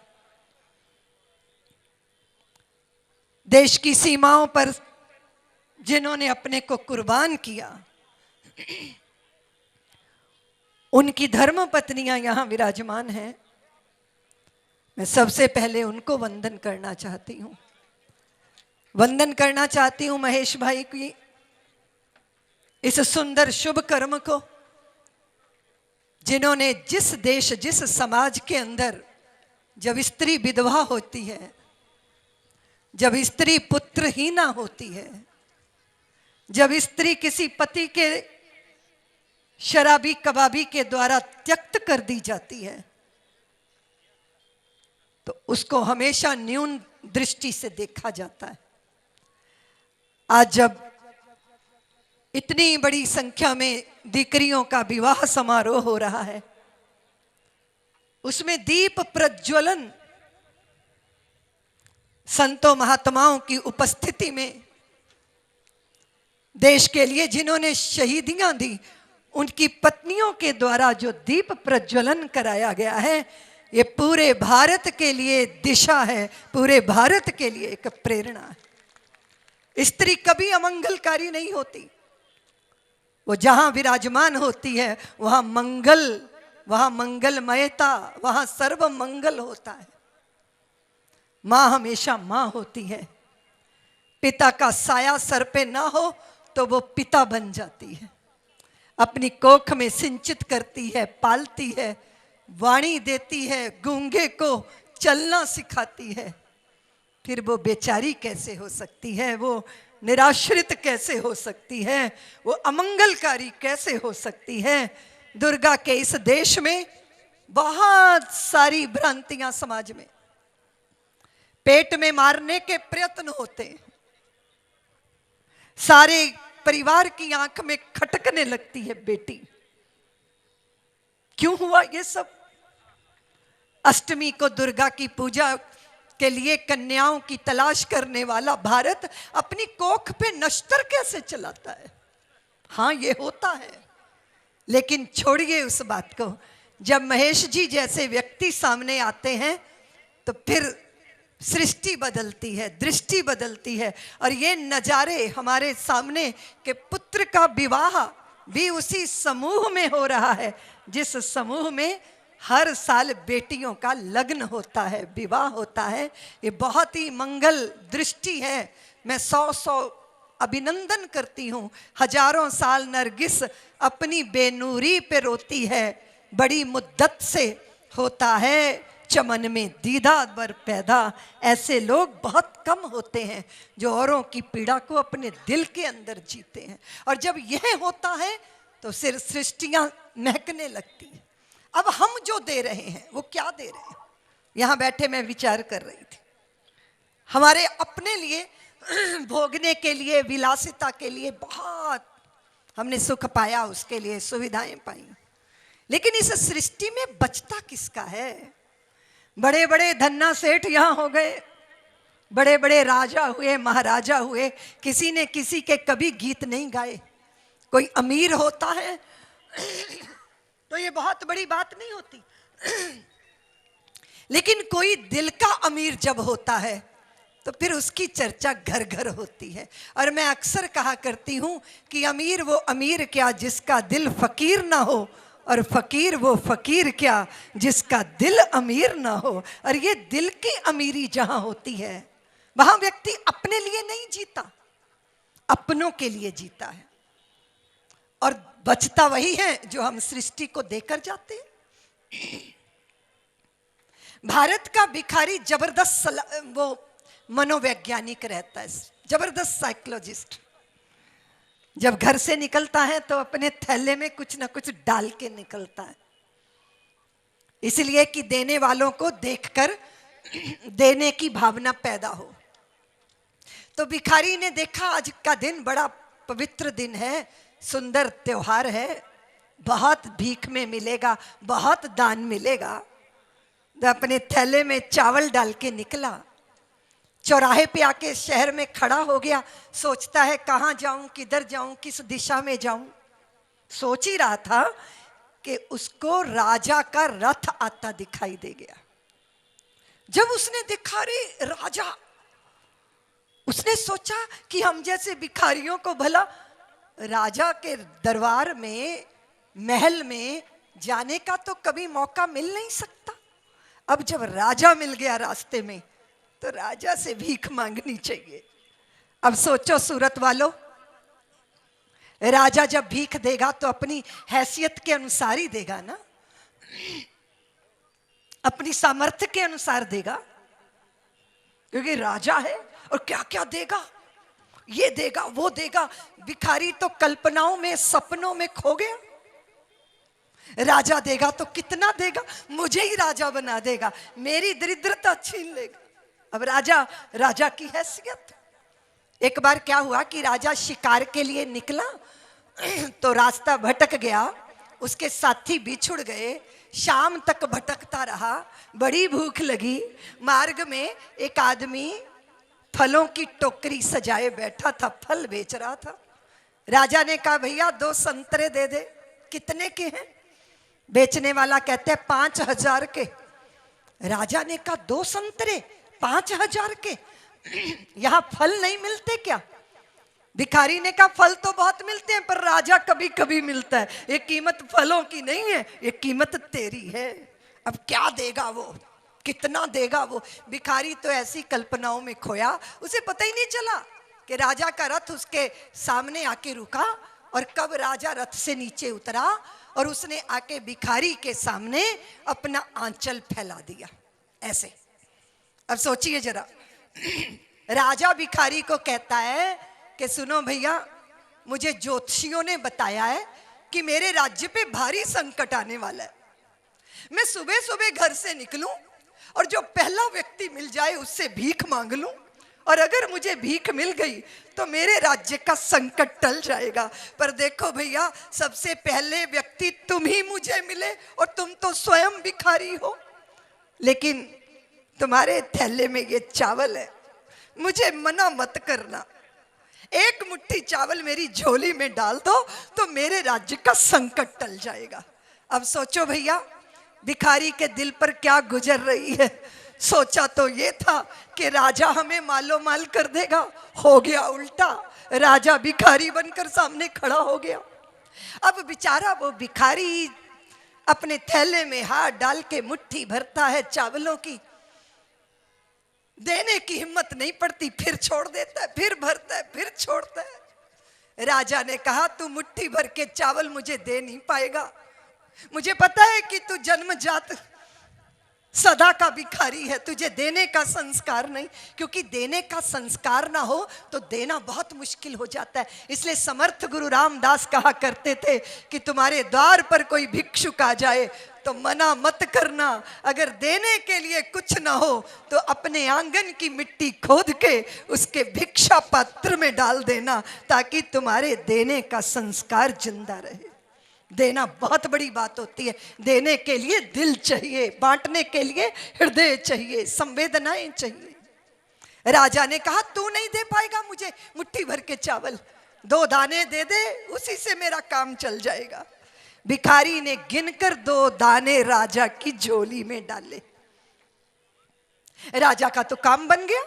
देश की सीमाओं पर जिन्होंने अपने को कुर्बान किया, उनकी धर्म पत्नियां यहां विराजमान हैं। मैं सबसे पहले उनको वंदन करना चाहती हूं। वंदन करना चाहती हूं महेश भाई की इस सुंदर शुभ कर्म को, जिन्होंने जिस देश जिस समाज के अंदर जब स्त्री विधवा होती है, जब स्त्री पुत्रहीना होती है, जब स्त्री किसी पति के शराबी कबाबी के द्वारा त्यक्त कर दी जाती है, तो उसको हमेशा न्यून दृष्टि से देखा जाता है। आज जब इतनी बड़ी संख्या में दीकरियों का विवाह समारोह हो रहा है, उसमें दीप प्रज्वलन संतों महात्माओं की उपस्थिति में देश के लिए जिन्होंने शहीदियां दी, उनकी पत्नियों के द्वारा जो दीप प्रज्वलन कराया गया है, ये पूरे भारत के लिए दिशा है, पूरे भारत के लिए एक प्रेरणा है। स्त्री कभी अमंगलकारी नहीं होती, वो जहां विराजमान होती है वहां मंगल, वहां मंगलमयता, वहां सर्व मंगल होता है। मां हमेशा मां होती है। पिता का साया सर पे ना हो तो वो पिता बन जाती है, अपनी कोख में सिंचित करती है, पालती है, वाणी देती है, गूंगे को चलना सिखाती है। फिर वो बेचारी कैसे हो सकती है, वो निराश्रित कैसे हो सकती है, वो अमंगलकारी कैसे हो सकती है। दुर्गा के इस देश में बहुत सारी भ्रांतियां समाज में, पेट में मारने के प्रयत्न होते, सारे परिवार की आंख में खटकने लगती है बेटी। क्यों हुआ ये सब? अष्टमी को दुर्गा की पूजा के लिए कन्याओं की तलाश करने वाला भारत अपनी कोख पे नश्तर कैसे चलाता है? हाँ, ये होता है, लेकिन छोड़िए उस बात को। जब महेश जी जैसे व्यक्ति सामने आते हैं तो फिर सृष्टि बदलती है, दृष्टि बदलती है। और ये नजारे हमारे सामने कि पुत्र का विवाह भी उसी समूह में हो रहा है जिस समूह में हर साल बेटियों का लग्न होता है, विवाह होता है। ये बहुत ही मंगल दृष्टि है। मैं 100 अभिनंदन करती हूँ। हजारों साल नरगिस अपनी बेनूरी पे रोती है, बड़ी मुद्दत से होता है चमन में दीदा बर पैदा। ऐसे लोग बहुत कम होते हैं जो औरों की पीड़ा को अपने दिल के अंदर जीते हैं। और जब यह होता है तो सिर सृष्टियां महकने लगती हैं। अब हम जो दे रहे हैं वो क्या दे रहे हैं? यहाँ बैठे मैं विचार कर रही थी, हमारे अपने लिए भोगने के लिए, विलासिता के लिए बहुत हमने सुख पाया, उसके लिए सुविधाएं पाई, लेकिन इस सृष्टि में बचता किसका है? बड़े बड़े धन्ना सेठ यहाँ हो गए, बड़े बड़े राजा हुए, महाराजा हुए, किसी ने किसी के कभी गीत नहीं गाए। कोई अमीर होता है तो ये बहुत बड़ी बात नहीं होती, लेकिन कोई दिल का अमीर जब होता है तो फिर उसकी चर्चा घर घर होती है। और मैं अक्सर कहा करती हूं कि अमीर वो अमीर क्या जिसका दिल फकीर ना हो, और फकीर वो फकीर क्या जिसका दिल अमीर ना हो। और ये दिल की अमीरी जहां होती है वहां व्यक्ति अपने लिए नहीं जीता, अपनों के लिए जीता है। और बचता वही है जो हम सृष्टि को देकर जाते हैं। भारत का भिखारी जबरदस्त वो मनोवैज्ञानिक रहता है, जबरदस्त साइकोलॉजिस्ट। जब घर से निकलता है तो अपने थैले में कुछ ना कुछ डाल के निकलता है, इसलिए कि देने वालों को देखकर देने की भावना पैदा हो। तो भिखारी ने देखा आज का दिन बड़ा पवित्र दिन है, सुंदर त्योहार है, बहुत भीख में मिलेगा, बहुत दान मिलेगा। तो अपने थैले में चावल डाल के निकला, चौराहे पे आके शहर में खड़ा हो गया, सोचता है कहाँ जाऊं, किधर जाऊं, किस दिशा में जाऊं। सोच ही रहा था कि उसको राजा का रथ आता दिखाई दे गया। जब उसने देखा रे राजा, उसने सोचा कि हम जैसे भिखारियों को भला राजा के दरबार में, महल में जाने का तो कभी मौका मिल नहीं सकता। अब जब राजा मिल गया रास्ते में तो राजा से भीख मांगनी चाहिए। अब सोचो सूरत वालों, राजा जब भीख देगा तो अपनी हैसियत के अनुसार ही देगा ना, अपनी सामर्थ्य के अनुसार देगा, क्योंकि राजा है। और क्या क्या देगा, ये देगा वो देगा। भिखारी तो कल्पनाओं में, सपनों में खो गया। राजा देगा तो कितना देगा, मुझे ही राजा बना देगा, मेरी दरिद्रता छीन लेगा। अब राजा की हैसियत। एक बार क्या हुआ कि राजा शिकार के लिए निकला तो रास्ता भटक गया, उसके साथी बिछुड़ गए, शाम तक भटकता रहा, बड़ी भूख लगी। मार्ग में एक आदमी फलों की टोकरी सजाए बैठा था, फल बेच रहा था। राजा ने कहा भैया 2 संतरे दे दे। कितने के हैं? बेचने वाला कहते हैं 5000 के। राजा ने कहा 2 संतरे 5000 के, यहां फल नहीं मिलते क्या? भिखारी ने कहा फल तो बहुत मिलते हैं पर राजा कभी कभी मिलता है, ये कीमत फलों की नहीं है, ये कीमत तेरी है। अब क्या देगा वो, कितना देगा वो? भिखारी तो ऐसी कल्पनाओं में खोया, उसे पता ही नहीं चला कि राजा का रथ उसके सामने आके रुका और कब राजा रथ से नीचे उतरा और उसने आके भिखारी के सामने अपना आंचल फैला दिया ऐसे। अब सोचिए जरा, राजा भिखारी को कहता है कि सुनो भैया, मुझे ज्योतिषियों ने बताया है कि मेरे राज्य पे भारी संकट आने वाला है। मैं सुबह सुबह घर से निकलूं और जो पहला व्यक्ति मिल जाए उससे भीख मांग लूं, और अगर मुझे भीख मिल गई तो मेरे राज्य का संकट टल जाएगा। पर देखो भैया, सबसे पहले व्यक्ति तुम ही मुझे मिले और तुम तो स्वयं भिखारी हो, लेकिन तुम्हारे थैले में ये चावल है, मुझे मना मत करना। एक मुट्ठी चावल मेरी झोली में डाल दो तो मेरे राज्य का संकट टल जाएगा। अब सोचो भैया, भिखारी के दिल पर क्या गुजर रही है। सोचा तो ये था कि राजा हमें मालो माल कर देगा, हो गया उल्टा। राजा भिखारी बनकर सामने खड़ा हो गया। अब बेचारा वो भिखारी अपने थैले में हाथ डाल के मुट्ठी भरता है चावलों की, देने की हिम्मत नहीं पड़ती, फिर छोड़ देता है, फिर भरता है, फिर छोड़ता है। राजा ने कहा तू मुट्ठी भर के चावल मुझे दे नहीं पाएगा, मुझे पता है कि तू जन्मजात सदा का भिखारी है, तुझे देने का संस्कार नहीं, क्योंकि देने का संस्कार ना हो तो देना बहुत मुश्किल हो जाता है। इसलिए समर्थ गुरु रामदास कहा करते थे कि तुम्हारे द्वार पर कोई भिक्षुक आ जाए तो मना मत करना, अगर देने के लिए कुछ ना हो तो अपने आंगन की मिट्टी खोद के उसके भिक्षा पात्र में डाल देना, ताकि तुम्हारे देने का संस्कार जिंदा रहे। देना बहुत बड़ी बात होती है। देने के लिए दिल चाहिए, बांटने के लिए हृदय चाहिए, संवेदनाएं चाहिए। राजा ने कहा तू नहीं दे पाएगा मुझे मुट्ठी भर के चावल, 2 दाने दे दे, उसी से मेरा काम चल जाएगा। भिखारी ने गिनकर 2 दाने राजा की झोली में डाले। राजा का तो काम बन गया।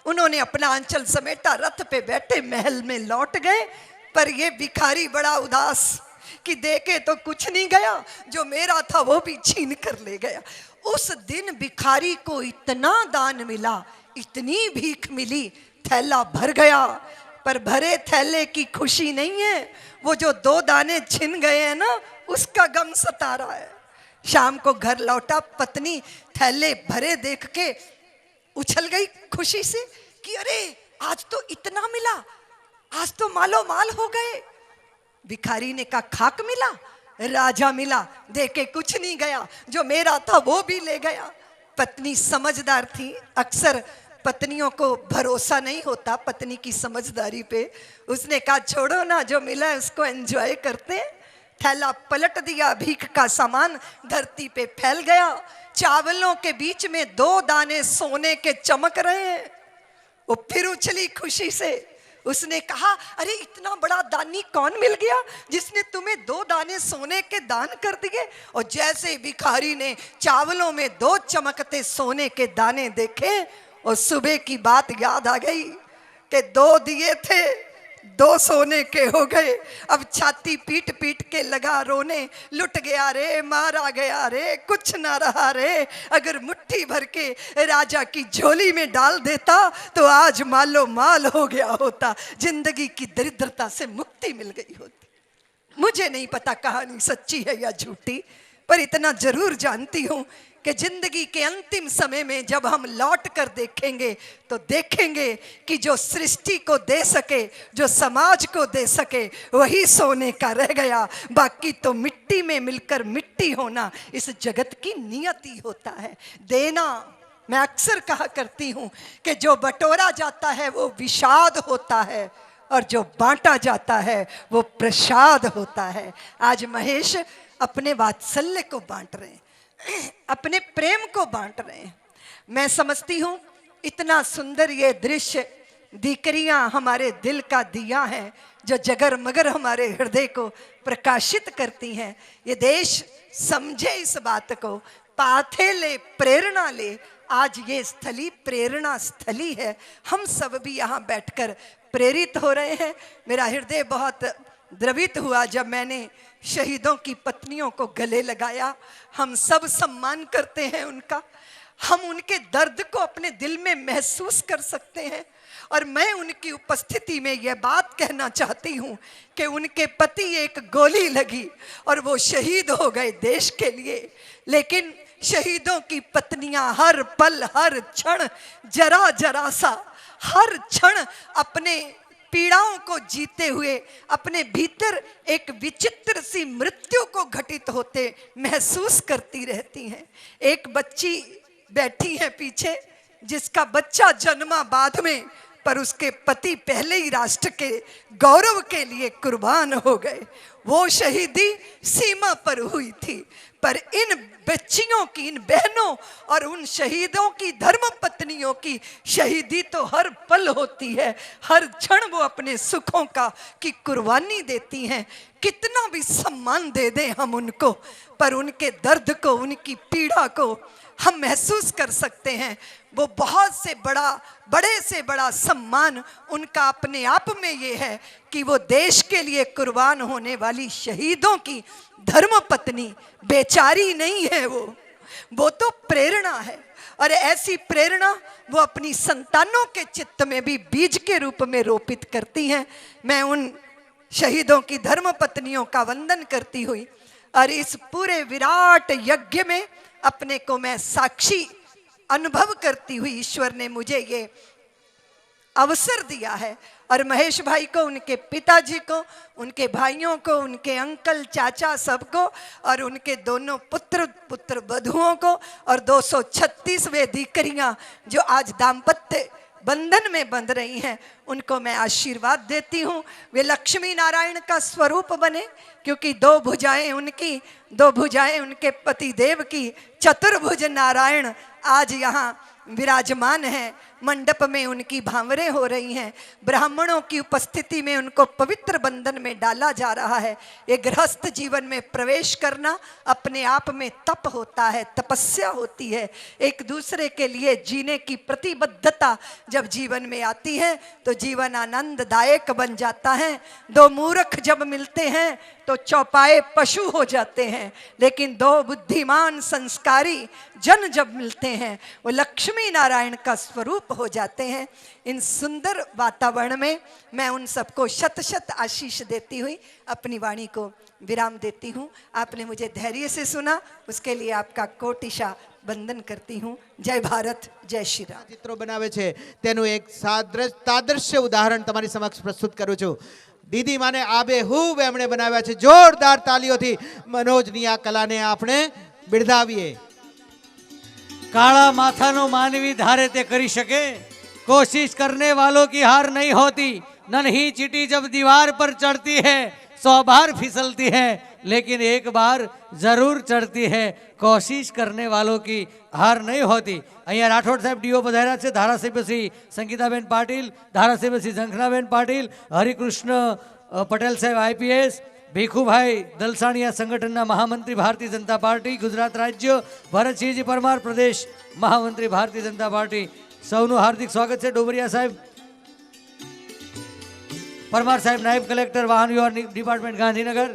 उन्होंने अपना आंचल समेटा, रथ पे बैठे महल में लौट गए। पर ये भिखारी बड़ा उदास कि देके तो कुछ नहीं गया, जो मेरा था वो भी छीन कर ले गया। उस दिन भिखारी को इतना दान मिला, इतनी भीख मिली, थैला भर गया। पर भरे थैले की खुशी नहीं है, वो जो 2 दाने छिन गए हैं ना, उसका गम सता रहा है। शाम को घर लौटा, पत्नी थैले भरे देख के उछल गई खुशी से कि अरे आज तो इतना मिला, आज तो मालो माल हो गए। भिखारी ने कहा खाक मिला, राजा मिला, देके कुछ नहीं गया, जो मेरा था वो भी ले गया। पत्नी समझदार थी, अक्सर पत्नियों को भरोसा नहीं होता पत्नी की समझदारी पे। उसने कहा छोड़ो ना, जो मिला है उसको एंजॉय करते। थैला पलट दिया, भीख का सामान धरती पे फैल गया। चावलों के बीच में 2 दाने सोने के चमक रहे हैं। वो फिर उछली खुशी से। उसने कहा अरे इतना बड़ा दानी कौन मिल गया जिसने तुम्हें 2 दाने सोने के दान कर दिए। और जैसे भिखारी ने चावलों में 2 चमकते सोने के दाने देखे, और सुबह की बात याद आ गई कि 2 दिए थे, 2 सोने के हो गए। अब छाती पीट पीट के लगा रोने, लुट गया रे, मारा गया रे, कुछ ना रहा रे। अगर मुट्ठी भर के राजा की झोली में डाल देता तो आज मालो माल हो गया होता, जिंदगी की दरिद्रता से मुक्ति मिल गई होती। मुझे नहीं पता कहानी सच्ची है या झूठी, पर इतना जरूर जानती हूं कि जिंदगी के अंतिम समय में जब हम लौट कर देखेंगे तो देखेंगे कि जो सृष्टि को दे सके, जो समाज को दे सके, वही सोने का रह गया। बाकी तो मिट्टी में मिलकर मिट्टी होना इस जगत की नियति होता है। देना, मैं अक्सर कहा करती हूँ कि जो बटोरा जाता है वो विषाद होता है, और जो बांटा जाता है वो प्रसाद होता है। आज महेश अपने वात्सल्य को बांट रहे हैं, अपने प्रेम को बांट रहे हैं। मैं समझती हूँ इतना सुंदर ये दृश्य, दीकरियां हमारे दिल का दिया है जो जगर मगर हमारे हृदय को प्रकाशित करती हैं। ये देश समझे इस बात को, पाथे ले, प्रेरणा ले। आज ये स्थली प्रेरणा स्थली है। हम सब भी यहाँ बैठकर प्रेरित हो रहे हैं। मेरा हृदय बहुत द्रवित हुआ जब मैंने शहीदों की पत्नियों को गले लगाया। हम सब सम्मान करते हैं उनका, हम उनके दर्द को अपने दिल में महसूस कर सकते हैं। और मैं उनकी उपस्थिति में यह बात कहना चाहती हूँ कि उनके पति एक गोली लगी और वो शहीद हो गए देश के लिए, लेकिन शहीदों की पत्नियां हर पल, हर क्षण, जरा जरा सा, हर क्षण अपने पीड़ाओं को जीते हुए अपने भीतर एक विचित्र सी मृत्यु को घटित होते महसूस करती रहती हैं। एक बच्ची बैठी है पीछे, जिसका बच्चा जन्मा बाद में, पर उसके पति पहले ही राष्ट्र के गौरव के लिए कुर्बान हो गए। वो शहीदी सीमा पर हुई थी, पर इन बच्चियों की, इन बहनों और उन शहीदों की धर्म पत्नियों की शहीदी तो हर पल होती है, हर क्षण वो अपने सुखों का की कुर्बानी देती हैं। कितना भी सम्मान दे दें हम उनको, पर उनके दर्द को, उनकी पीड़ा को हम महसूस कर सकते हैं। वो बहुत से बड़े से बड़ा सम्मान उनका अपने आप में ये है कि वो देश के लिए कुर्बान होने वाली शहीदों की धर्म पत्नी बेचारी नहीं है, वो तो प्रेरणा है। और ऐसी प्रेरणा वो अपनी संतानों के चित्त में भी बीज के रूप में रोपित करती हैं। मैं उन शहीदों की धर्म पत्नियों का वंदन करती हुई और इस पूरे विराट यज्ञ में अपने को मैं साक्षी अनुभव करती हुई, ईश्वर ने मुझे ये अवसर दिया है। और महेश भाई को, उनके पिताजी को, उनके भाइयों को, उनके अंकल चाचा सबको, और उनके दोनों पुत्र वधुओं को, और 236 दीकरियां जो आज दाम्पत्य बंधन में बंध रही हैं, उनको मैं आशीर्वाद देती हूँ। वे लक्ष्मी नारायण का स्वरूप बने, क्योंकि 2 भुजाएं उनकी, 2 भुजाएं उनके पति देव की, चतुर्भुज नारायण आज यहाँ विराजमान हैं। मंडप में उनकी भांवरें हो रही हैं, ब्राह्मणों की उपस्थिति में उनको पवित्र बंधन में डाला जा रहा है। ये गृहस्थ जीवन में प्रवेश करना अपने आप में तप होता है, तपस्या होती है। एक दूसरे के लिए जीने की प्रतिबद्धता जब जीवन में आती है तो जीवन आनंददायक बन जाता है। 2 मूर्ख जब मिलते हैं तो चौपाए पशु हो जाते हैं, लेकिन 2 बुद्धिमान संस्कारी जन जब मिलते हैं वो लक्ष्मी नारायण का स्वरूप हो जाते हैं। इन सुंदर वातावरण में मैं उन सबको शत शत आशीष देती हुई अपनी वाणी को विराम देती हूँ। आपने मुझे धैर्य से सुना, उसके लिए आपका कोटिशा वंदन करती हूँ। जय भारत, जय श्री राम।
ચિત્રો બનાવે છે તેનું એક તાદૃશ્ય ઉદાહરણ તમારી સમક્ષ પ્રસ્તુત કરું છું। દીદી માને આબેહૂબ એમણે બનાવ્યા છે। જોરદાર તાલીઓથી મનોજની આ કલાને આપણે બિરદાવીએ।
काला माथानो मानवी धारे ते करी सके, कोशिश करने वालों की हार नहीं होती। नन्ही चींटी जब दीवार पर चढ़ती है 100 बार फिसलती है, लेकिन एक बार जरूर चढ़ती है। कोशिश करने वालों की हार नहीं होती। अहिया राठौड़ साहेब डीओ पधार्या छे, धारासभ्य श्री संगीताबेन पाटील, धारासभ्य श्री झंखनाबेन पाटील, हरिकृष्ण पटेल साहेब आईपीएस, भीखुभाई दलसाणिया संगठनना महामंत्री भारतीय जनता पार्टी गुजरात राज्य, भरतसिंहजी परमार प्रदेश महामंत्री भारतीय जनता पार्टी, सौनु हार्दिक स्वागत है। डोबरिया साहेब, परमार साहेब नायब कलेक्टर वाहन व्यवहार डिपार्टमेंट गांधीनगर,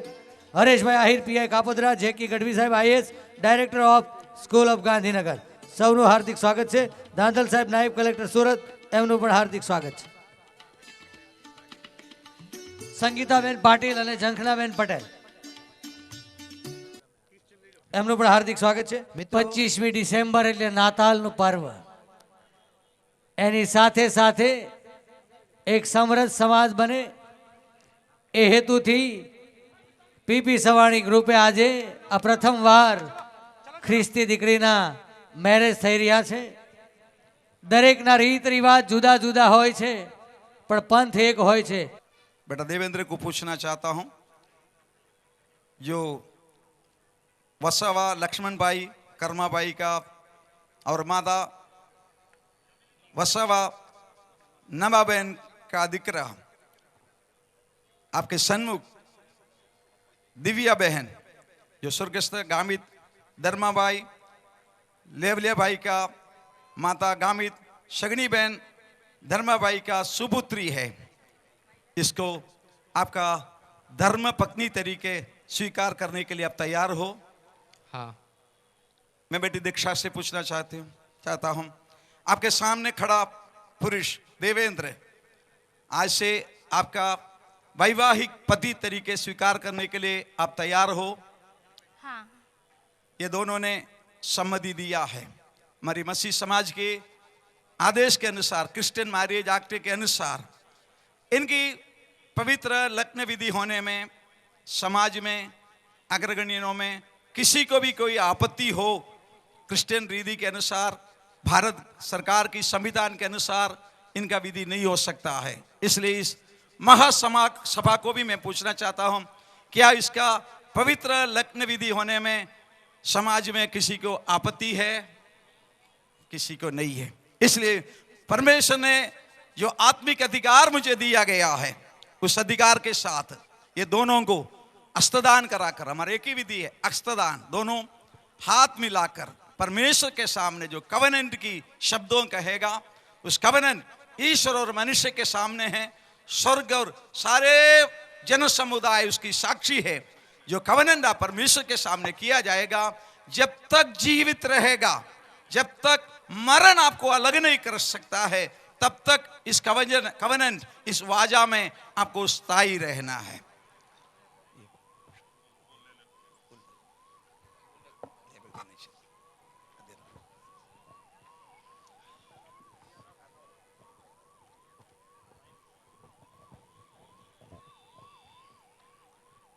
हरेश भाई आहिर पीआई कापोद्रा, जेकी गढ़वी साहेब IAS director of school of Gandhinagar, सौनु हार्दिक स्वागत है। धांधल साहेब नायब कलेक्टर सूरत, एमનું પણ हार्दिक स्वागत है। संगीताबेन पाटील અને ઝંખનાબેન પટેલ, એમનું પણ હાર્દિક સ્વાગત છે। 25મી ડિસેમ્બર એટલે નાતાલનું પર્વ, એની સાથે સાથે એક સમરસ સમાજ બને એ હેતુથી પીપી સવાણી ગ્રુપે આજે આ પ્રથમવાર ખ્રિસ્તી દીકરીના મેરેજ થઈ રહ્યા છે। દરેકના રીત રિવાજ જુદા જુદા હોય છે, પણ પંથ એક હોય છે।
बेटा देवेंद्र को पूछना चाहता हूं, जो वसावा लक्ष्मण भाई कर्मा भाई का और माता वसावा नवाबेन का दिकरा आपके सन्मुख दिव्या बहन, जो स्वर्गस्थ गामित धर्मा भाई लेवलिया भाई का माता गामित शगनी बहन धर्मा भाई का सुपुत्री है, इसको आपका धर्म पत्नी तरीके स्वीकार करने के लिए आप तैयार हो?
हाँ।
मैं बेटी दीक्षा से पूछना चाहता हूं, आपके सामने खड़ा पुरुष देवेंद्र आज से आपका वैवाहिक पति तरीके स्वीकार करने के लिए आप तैयार हो?
हाँ।
ये दोनों ने सम्मति दिया है। हमारी मसीह समाज के आदेश के अनुसार, क्रिश्चियन मैरिज एक्ट के अनुसार इनकी पवित्र लग्न विधि होने में समाज में अग्रगण्यों में किसी को भी कोई आपत्ति हो, क्रिश्चियन रीति के अनुसार, भारत सरकार की संविधान के अनुसार इनका विधि नहीं हो सकता है। इसलिए इस महासभा को भी मैं पूछना चाहता हूं, क्या इसका पवित्र लग्न विधि होने में समाज में किसी को आपत्ति है, किसी को नहीं है। इसलिए परमेश्वर ने जो आत्मिक अधिकार मुझे दिया गया है, उस अधिकार के साथ ये दोनों को हस्तदान कराकर, हमारे एक ही विधि है हस्तदान, दोनों हाथ मिलाकर परमेश्वर के सामने जो कवेनेंट की शब्दों कहेगा, उस कवेनेंट ईश्वर और मनुष्य के सामने है। स्वर्ग और सारे जन समुदाय उसकी साक्षी है। जो कवेनेंट परमेश्वर के सामने किया जाएगा, जब तक जीवित रहेगा, जब तक मरण आपको अलग नहीं कर सकता है, तब तक इस कवेनेंट, इस वाजा में आपको स्थायी रहना है।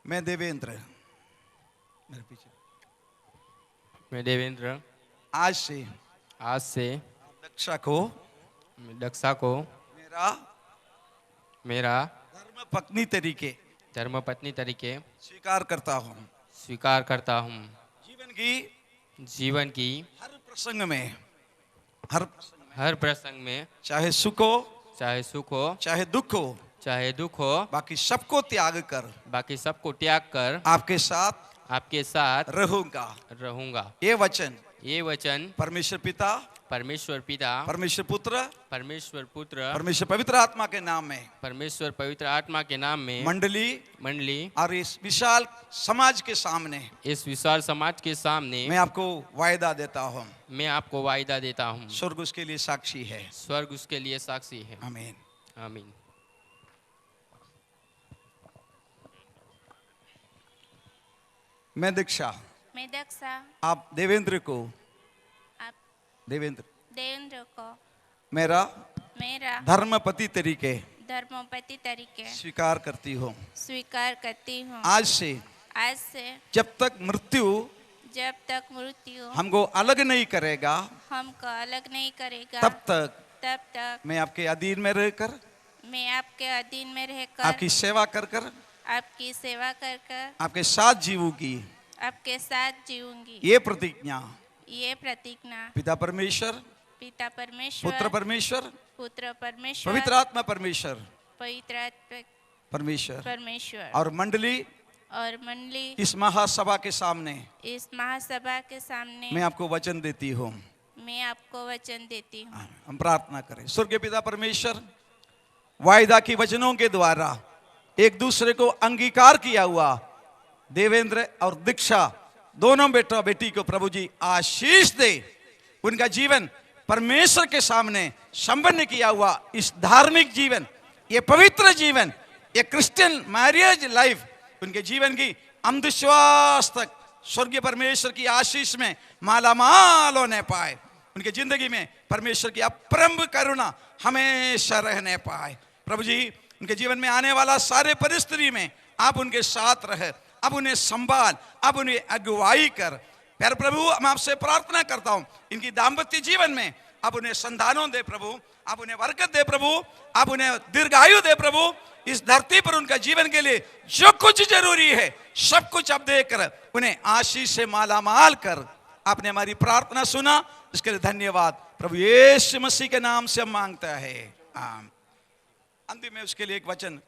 मैं देवेंद्र, मेरे पीछे,
मैं देवेंद्र
आज से दक्षा को
मेरा
धर्मपत्नी तरीके
स्वीकार करता हूँ। जीवन की हर प्रसंग में
चाहे सुख हो,
चाहे दुख हो,
बाकी सबको त्याग कर आपके साथ
रहूंगा।
ये वचन
परमेश्वर पिता,
परमेश्वर पुत्र,
परमेश्वर
पवित्र आत्मा के नाम में
मंडली
और इस विशाल समाज के सामने मैं आपको वायदा देता हूँ। स्वर्ग उसके लिए साक्षी है।
आमीन।
मैं दक्षा, आप देवेंद्र को मेरा धर्मपति तरीके स्वीकार करती हूँ। आज से जब तक मृत्यु हमको अलग नहीं करेगा, तब तक मैं आपके अधीन में रहकर आपकी सेवा कर आपके साथ जीवूंगी। ये प्रतिज्ञा पिता परमेश्वर, पुत्र परमेश्वर, पवित्र आत्मा परमेश्वर और मंडली इस महासभा के सामने मैं आपको वचन देती हूँ। हम प्रार्थना करें। स्वर्गीय पिता परमेश्वर, वायदा की वचनों के द्वारा एक दूसरे को अंगीकार किया हुआ देवेंद्र और दीक्षा दोनों बेटा बेटी को प्रभु जी आशीष दे। उनका जीवन परमेश्वर के सामने संपन्न किया हुआ इस धार्मिक जीवन, ये पवित्र जीवन, ये क्रिश्चियन मैरिज लाइफ, उनके जीवन की अंधविश्वास तक स्वर्गीय परमेश्वर की आशीष में मालामाल होने पाए। उनके जिंदगी में परमेश्वर की अपरंभ करुणा हमेशा रहने पाए। प्रभु जी, उनके जीवन में आने वाला सारे परिस्थिति में आप उनके साथ रहे, अब उन्हें संभाल, अब उन्हें अगुवाई कर। प्यारे प्रभु, मैं आपसे प्रार्थना करता हूं, इनकी दाम्पत्य जीवन में अब उन्हें संतानों दे प्रभु, अब उन्हें बरकत दे प्रभु, अब उन्हें दीर्घायु दे प्रभु। इस धरती पर उनका जीवन के लिए जो कुछ जरूरी है सब कुछ अब देकर उन्हें आशीष से मालामाल कर। आपने हमारी प्रार्थना सुना, इसके लिए धन्यवाद प्रभु यीशु मसीह के नाम से हम मांगता है, आमीन। अंतिम में उसके लिए एक वचन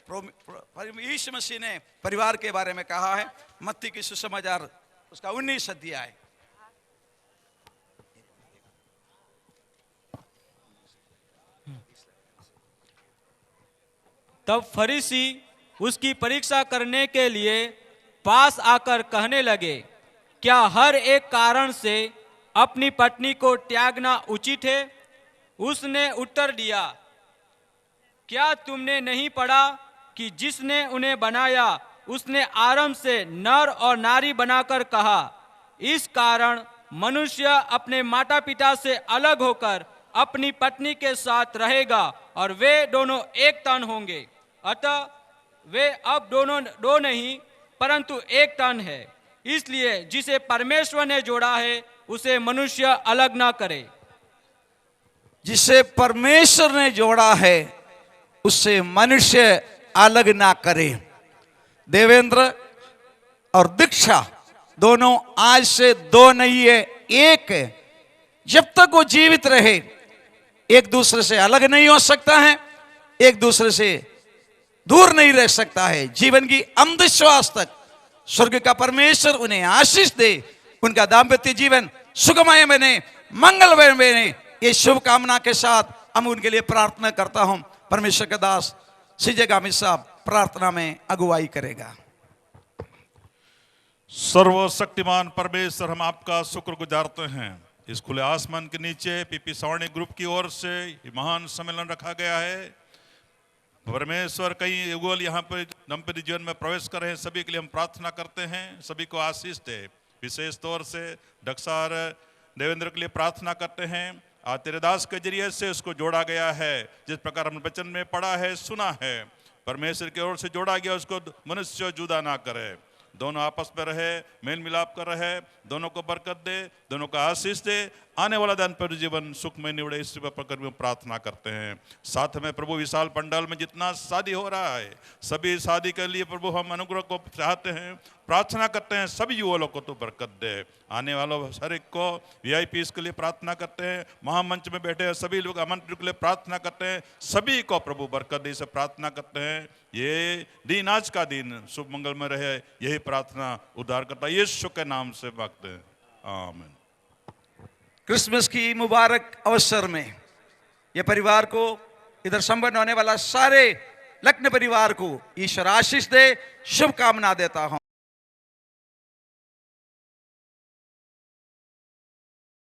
यीशु मसीह ने परिवार के बारे में कहा है, मत्ती की सुसमाचार उसका 19 अध्याय।
तब फरीसी उसकी परीक्षा करने के लिए पास आकर कहने लगे, क्या हर एक कारण से अपनी पत्नी को त्यागना उचित है? उसने उत्तर दिया, क्या तुमने नहीं पढ़ा कि जिसने उन्हें बनाया उसने आरंभ से नर और नारी बनाकर कहा, इस कारण मनुष्य अपने माता पिता से अलग होकर अपनी पत्नी के साथ रहेगा और वे दोनों एक तन होंगे। अतः वे अब दोनों दो नहीं परंतु एक तन है। इसलिए जिसे परमेश्वर ने जोड़ा है उसे मनुष्य अलग ना करे।
जिसे परमेश्वर ने जोड़ा है उससे मनुष्य अलग ना करे। देवेंद्र और दीक्षा दोनों आज से दो नहीं है, एक है। जब तक वो जीवित रहे एक दूसरे से अलग नहीं हो सकता है, एक दूसरे से दूर नहीं रह सकता है। जीवन की अंधश्वास तक स्वर्ग का परमेश्वर उन्हें आशीष दे, उनका दाम्पत्य जीवन सुखमय बने, मंगलमय बने। ये शुभकामना के साथ हम उनके लिए प्रार्थना करता हूं। परमेश्वर का दास सीजे गामी साहब प्रार्थना में अगुवाई करेगा।
सर्वशक्तिमान परमेश्वर, हम आपका शुक्र गुजारते हैं। इस खुले आसमान के नीचे पीपी सवाणी ग्रुप की ओर से ये महान सम्मेलन रखा गया है। परमेश्वर कई युगल यहाँ पर दंपति जीवन में प्रवेश कर रहे हैं, सभी के लिए हम प्रार्थना करते हैं, सभी को आशीष दे। विशेष तौर से डक्सार देवेंद्र के लिए प्रार्थना करते हैं। आज तेरे दास के जरिए से उसको जोड़ा गया है, जिस प्रकार हमने वचन में पढ़ा है, सुना है। परमेश्वर की ओर से जोड़ा गया, उसको मनुष्य जुदा ना करे, दोनों आपस में रहे, मेल मिलाप कर रहे, दोनों को बरकत दे, दोनों को आशीष दे। आने वाला दिन पर जीवन सुखमय निवड़े, इस पर में प्रार्थना करते हैं। साथ में प्रभु विशाल पंडाल में जितना शादी हो रहा है, सभी शादी के लिए प्रभु हम अनुग्रह को चाहते हैं, प्रार्थना करते हैं। सभी युवाओं को तो बरकत दे। आने वालों हर एक को VIP के लिए प्रार्थना करते हैं। महामंच में बैठे हैं सभी लोग आमंत्रित के लिए प्रार्थना करते हैं। सभी को प्रभु बरकत दे, से प्रार्थना करते हैं। ये दिन आज का दिन शुभ मंगल में रहे, यही प्रार्थना उद्धार करता यीशु के नाम से मांगते हैं, आमीन।
क्रिसमस की मुबारक अवसर में ये परिवार को, इधर संपन्न होने वाला सारे लग्न परिवार को ईश्वर आशीष दे, शुभकामना देता हूं।